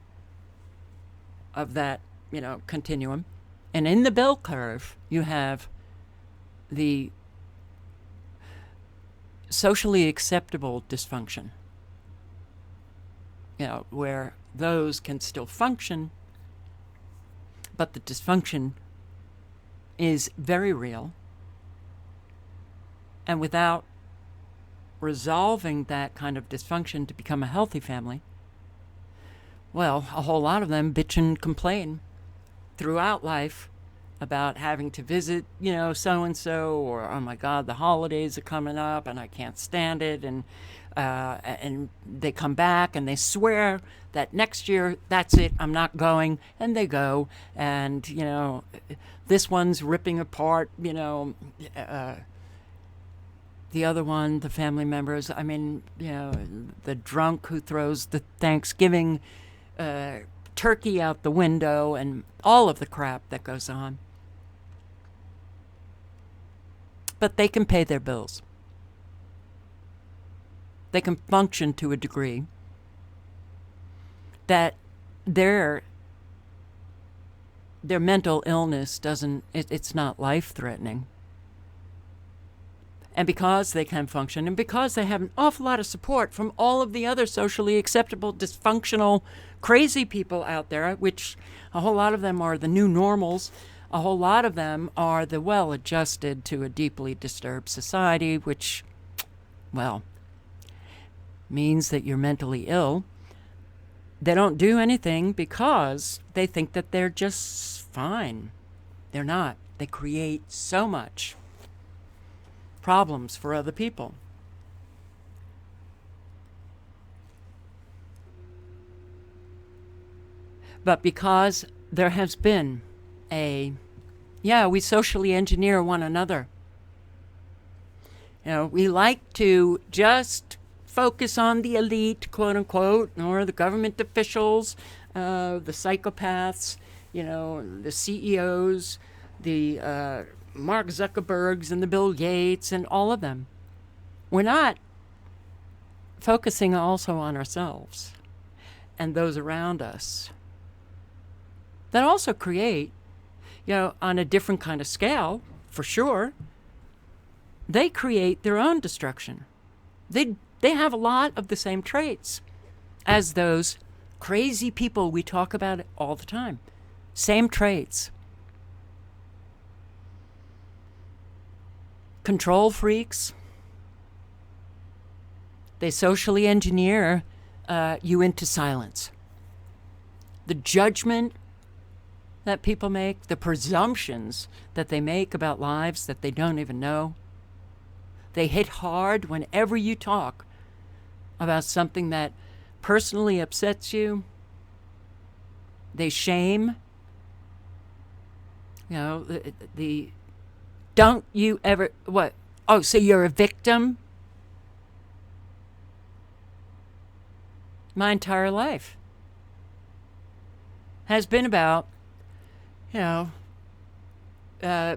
of that, you know, continuum. And in the bell curve, you have the socially acceptable dysfunction, you know, where those can still function, but the dysfunction is very real. And without resolving that kind of dysfunction to become a healthy family, well, a whole lot of them bitch and complain throughout life about having to visit, you know, so-and-so, or, oh my God, the holidays are coming up and I can't stand it. And they come back and they swear that next year, that's it, I'm not going. And they go. And, you know, this one's ripping apart, you know, the other one, the family members. I mean, you know, the drunk who throws the Thanksgiving turkey out the window and all of the crap that goes on. but they can pay their bills. They can function to a degree that their mental illness it's not life-threatening. And because they can function, and because they have an awful lot of support from all of the other socially acceptable, dysfunctional, crazy people out there, which a whole lot of them are the new normals, a whole lot of them are the well-adjusted to a deeply disturbed society, which, well, means that you're mentally ill. They don't do anything because they think that they're just fine. They're not. They create so much problems for other people. But because there has been we socially engineer one another. We like to just focus on the elite, quote unquote, or the government officials, the psychopaths, the CEOs, the Mark Zuckerbergs and the Bill Gates and all of them. We're not focusing also on ourselves and those around us that also create, on a different kind of scale, for sure, they create their own destruction. They have a lot of the same traits as those crazy people we talk about all the time. Same traits. Control freaks. They socially engineer you into silence. The judgment that people make, the presumptions that they make about lives that they don't even know. They hit hard whenever you talk about something that personally upsets you. They shame. The don't you ever, what? Oh, so you're a victim? My entire life has been about,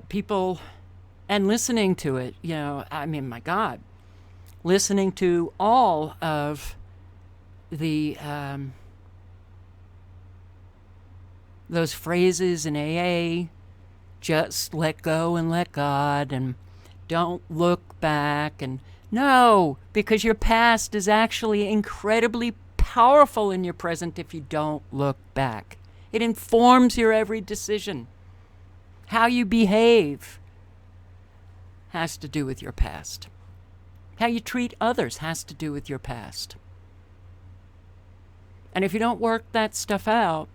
people and listening to it, my God, listening to all of the, those phrases in AA, just let go and let God, and don't look back, and no, because your past is actually incredibly powerful in your present if you don't look back. It informs your every decision. How you behave has to do with your past. How you treat others has to do with your past. And if you don't work that stuff out,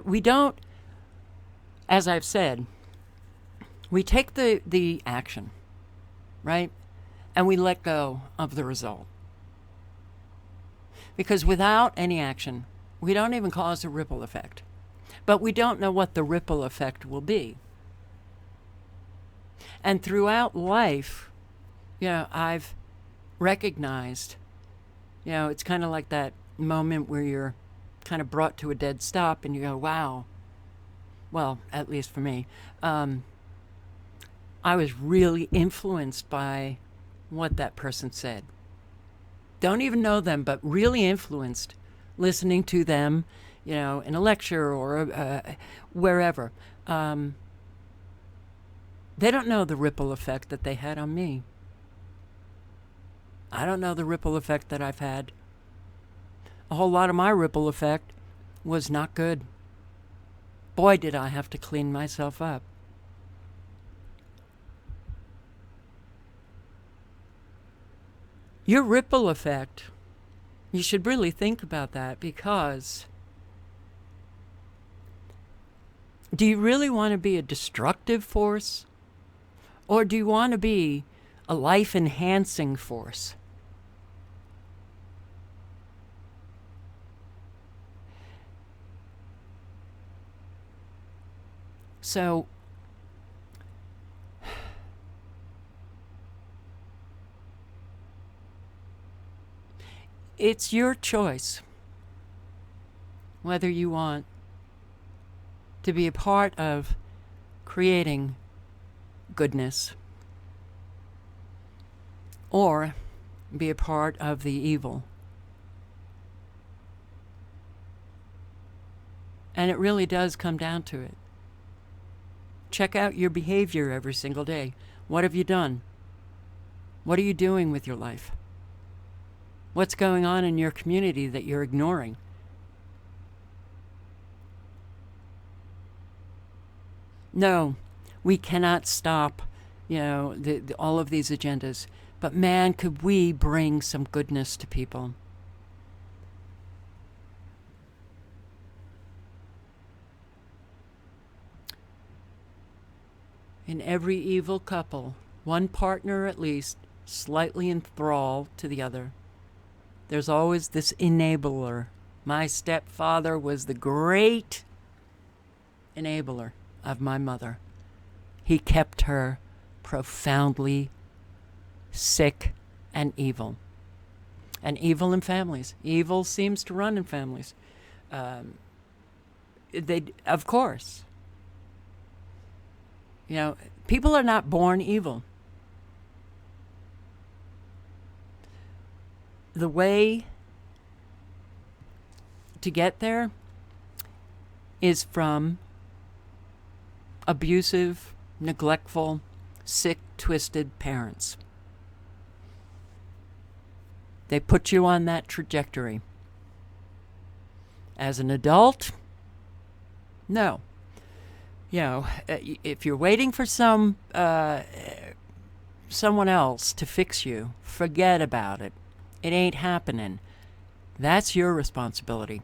we don't, as I've said, we take the action, right? And we let go of the result. Because without any action, we don't even cause a ripple effect. But we don't know what the ripple effect will be. And throughout life, I've recognized, it's kind of like that moment where you're kind of brought to a dead stop and you go, wow. Well, at least for me, I was really influenced by what that person said. Don't even know them, but really influenced listening to them, in a lecture or wherever. They don't know the ripple effect that they had on me. I don't know the ripple effect that I've had. A whole lot of my ripple effect was not good. Boy, did I have to clean myself up. Your ripple effect, you should really think about that, because do you really want to be a destructive force, or do you want to be a life-enhancing force? So, it's your choice whether you want to be a part of creating goodness or be a part of the evil. And it really does come down to it. Check out your behavior every single day. What have you done? What are you doing with your life? What's going on in your community that you're ignoring? No, we cannot stop, all of these agendas. But man, could we bring some goodness to people? In every evil couple, one partner at least slightly enthralled to the other. There's always this enabler. My stepfather was the great enabler of my mother. He kept her profoundly sick and evil. And evil in families. Evil seems to run in families. Of course. People are not born evil. The way to get there is from abusive, neglectful, sick, twisted parents. They put you on that trajectory. As an adult, no. If you're waiting for someone else to fix you, forget about it. It ain't happening. That's your responsibility.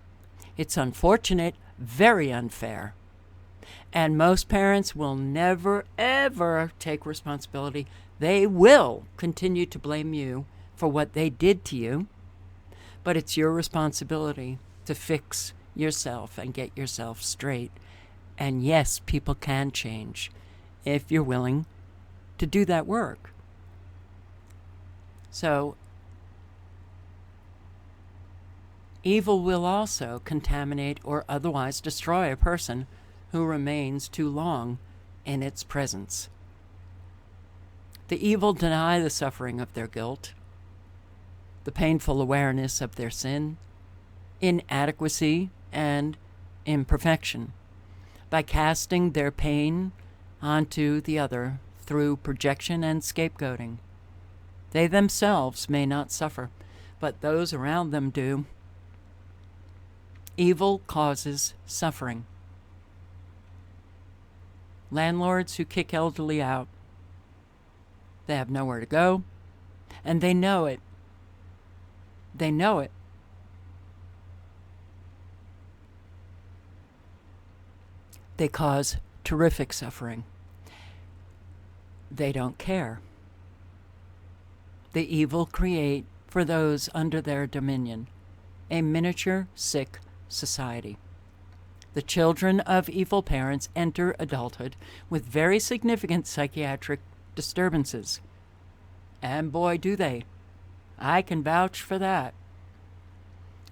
It's unfortunate, very unfair. And most parents will never, ever take responsibility. They will continue to blame you for what they did to you. But it's your responsibility to fix yourself and get yourself straight. And yes, people can change if you're willing to do that work. So, evil will also contaminate or otherwise destroy a person who remains too long in its presence. The evil deny the suffering of their guilt, the painful awareness of their sin, inadequacy, and imperfection, by casting their pain onto the other through projection and scapegoating. They themselves may not suffer, but those around them do. Evil causes suffering. Landlords who kick elderly out, they have nowhere to go, and they know it. They know it. They cause terrific suffering. They don't care. The evil create, for those under their dominion, a miniature sick society. The children of evil parents enter adulthood with very significant psychiatric disturbances. And boy, do they. I can vouch for that.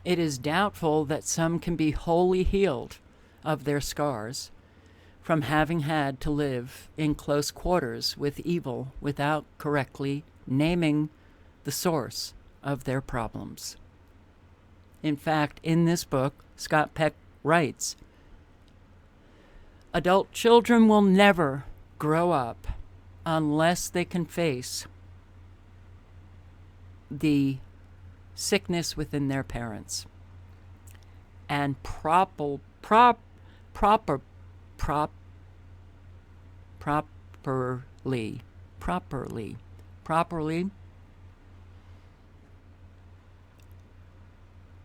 It is doubtful that some can be wholly healed of their scars from having had to live in close quarters with evil without correctly naming the source of their problems. In fact, in this book, Scott Peck writes, adult children will never grow up unless they can face the sickness within their parents and properly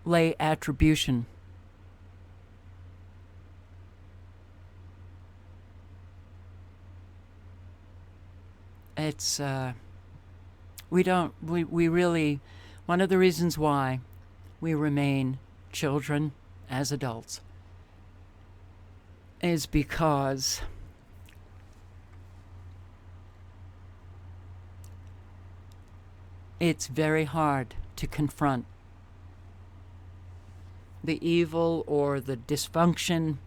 lay attribution. It's we really, one of the reasons why we remain children as adults is because it's very hard to confront the evil or the dysfunction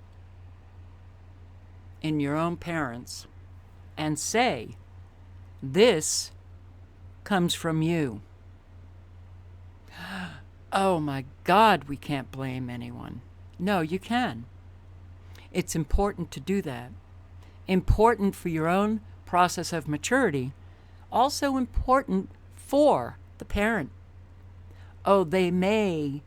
in your own parents and say, this comes from you. Oh my God, we can't blame anyone. No, you can. It's important to do that. Important for your own process of maturity. Also important for the parent. Oh, they may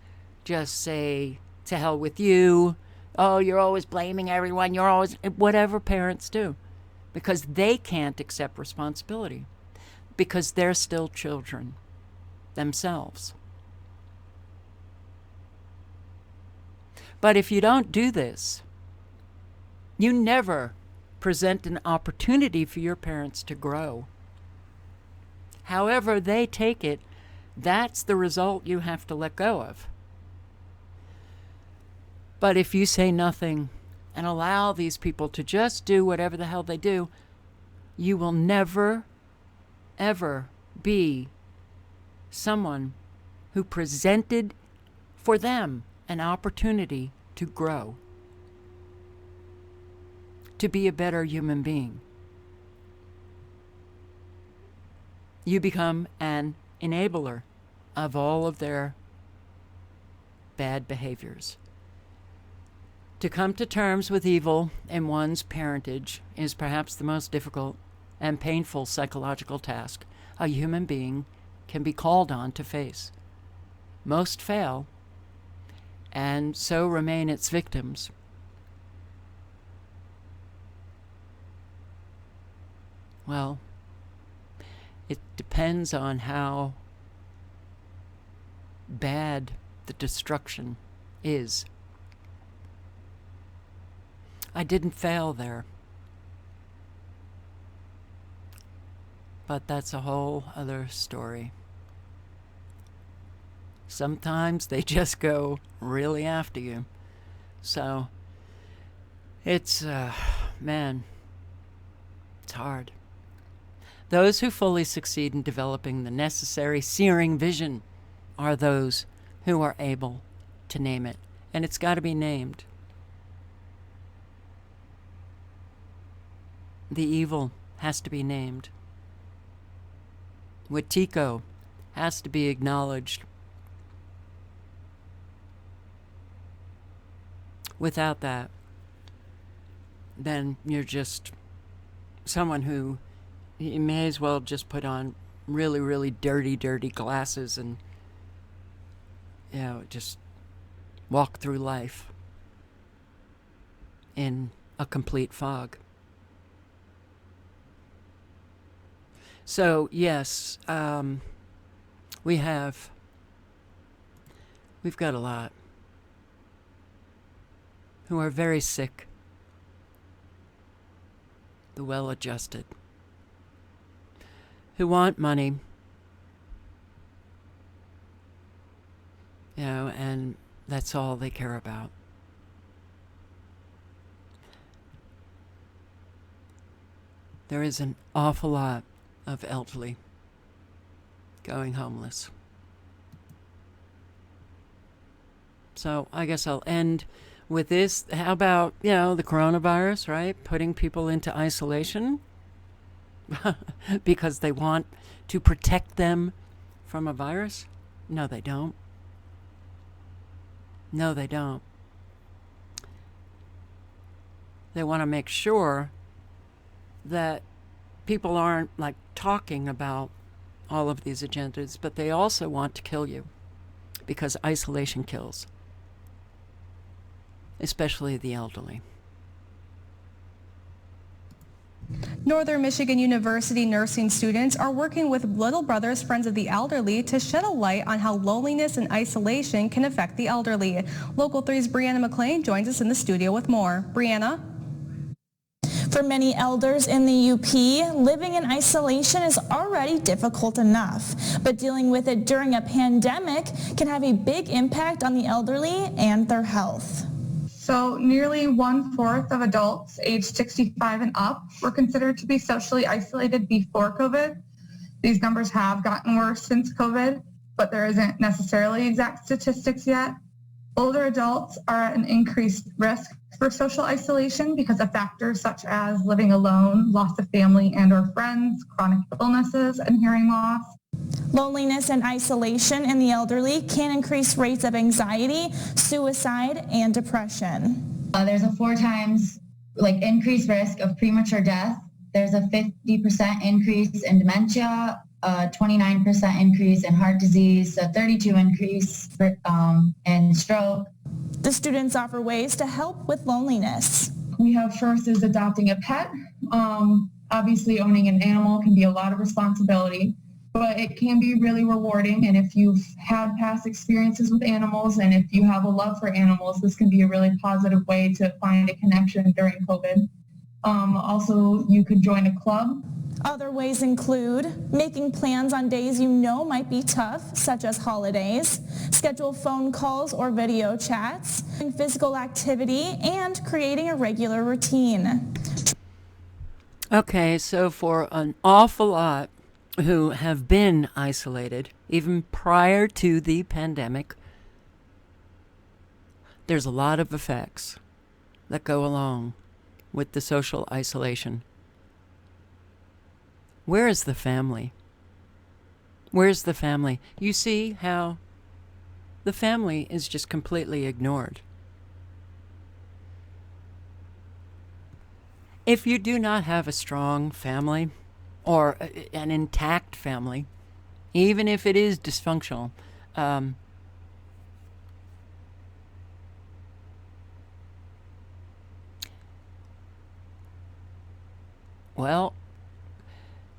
just say, to hell with you. Oh, you're always blaming everyone. You're always, whatever parents do. Because they can't accept responsibility. Because they're still children themselves. But if you don't do this, you never present an opportunity for your parents to grow. However they take it, that's the result you have to let go of. But if you say nothing and allow these people to just do whatever the hell they do, you will never, ever be someone who presented for them an opportunity to grow, to be a better human being. You become an enabler of all of their bad behaviors. To come to terms with evil in one's parentage is perhaps the most difficult and painful psychological task a human being can be called on to face. Most fail, and so remain its victims. Well, it depends on how bad the destruction is. I didn't fail there. But that's a whole other story. Sometimes they just go really after you. So it's, man, it's hard. Those who fully succeed in developing the necessary searing vision are those who are able to name it. And it's got to be named. The evil has to be named. Wetiko has to be acknowledged. Without that, then you're just someone who you may as well just put on really, really dirty glasses and, you know, just walk through life in a complete fog. So, yes, we've got a lot who are very sick, the well-adjusted, who want money, you know, and that's all they care about. There is an awful lot of elderly going homeless. So I guess I'll end with this. How about, you know, the coronavirus, right? Putting people into isolation because they want to protect them from a virus? No, they don't. No, they don't. They want to make sure that people aren't like talking about all of these agendas, but they also want to kill you because isolation kills, especially the elderly. Northern Michigan University nursing students are working with Little Brothers Friends of the Elderly to shed a light on how loneliness and isolation can affect the elderly. Local 3's Brianna McLean joins us in the studio with more. Brianna? For many elders in the UP, living in isolation is already difficult enough, but dealing with it during a pandemic can have a big impact on the elderly and their health. So nearly 1/4 of adults aged 65 and up were considered to be socially isolated before COVID. These numbers have gotten worse since COVID, but there isn't necessarily exact statistics yet. Older adults are at an increased risk for social isolation because of factors such as living alone, loss of family and or friends, chronic illnesses, and hearing loss. Loneliness and isolation in the elderly can increase rates of anxiety, suicide, and depression. There's a 4 times increased risk of premature death. There's a 50% increase in dementia, a 29% increase in heart disease, a 32% increase in stroke. The students offer ways to help with loneliness. We have first is adopting a pet. Obviously owning an animal can be a lot of responsibility, but it can be really rewarding. And if you've had past experiences with animals and if you have a love for animals, this can be a really positive way to find a connection during COVID. Also, you could join a club. Other ways include making plans on days you know might be tough, such as holidays, schedule phone calls or video chats, physical activity, and creating a regular routine. Okay, so for an awful lot who have been isolated, even prior to the pandemic, there's a lot of effects that go along with the social isolation. Where is the family? Where's the family? You see how the family is just completely ignored. If you do not have a strong family or an intact family, even if it is dysfunctional, well,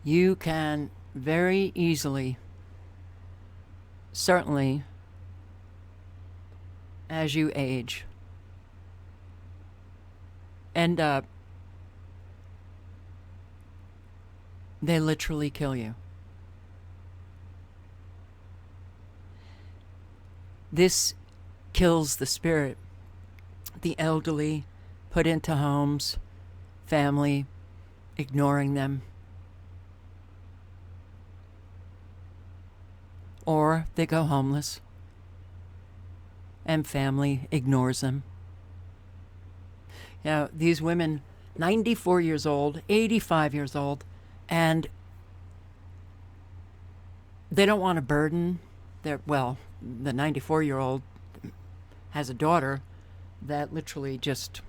you can very easily, certainly as you age, end up, they literally kill you. This kills the spirit. The elderly put into homes, family ignoring them. Or they go homeless and family ignores them. You know, these women, 94 years old, 85 years old, and they don't want to burden their, well, the 94-year-old has a daughter that literally just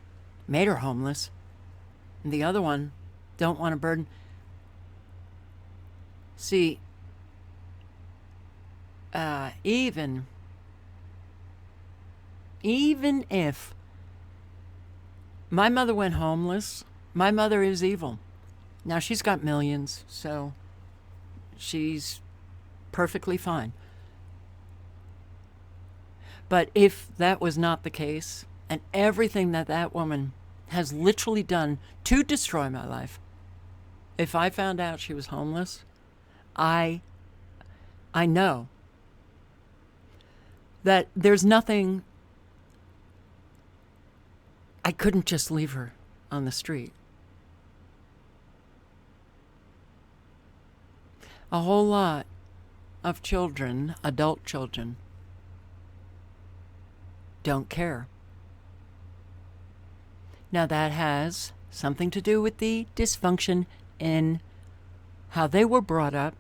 made her homeless. And the other one don't want to burden. See, even if my mother went homeless, my mother is evil. Now she's got millions, so she's perfectly fine. But if that was not the case, and everything that that woman has literally done to destroy my life, if I found out she was homeless, I know that there's nothing, I couldn't just leave her on the street. A whole lot of children, adult children, don't care. Now that has something to do with the dysfunction in how they were brought up.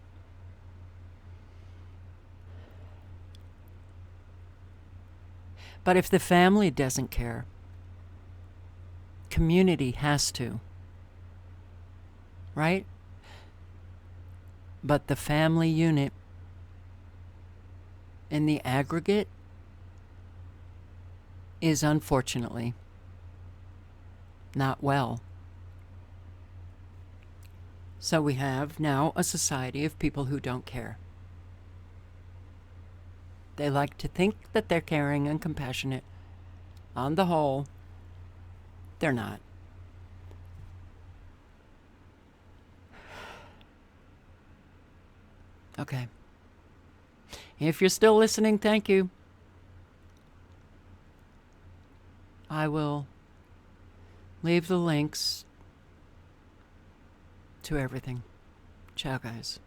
But if the family doesn't care, community has to, right? But the family unit in the aggregate is unfortunately not well. So we have now a society of people who don't care. They like to think that they're caring and compassionate. On the whole, they're not. Okay. If you're still listening, thank you. I will leave the links to everything. Ciao, guys.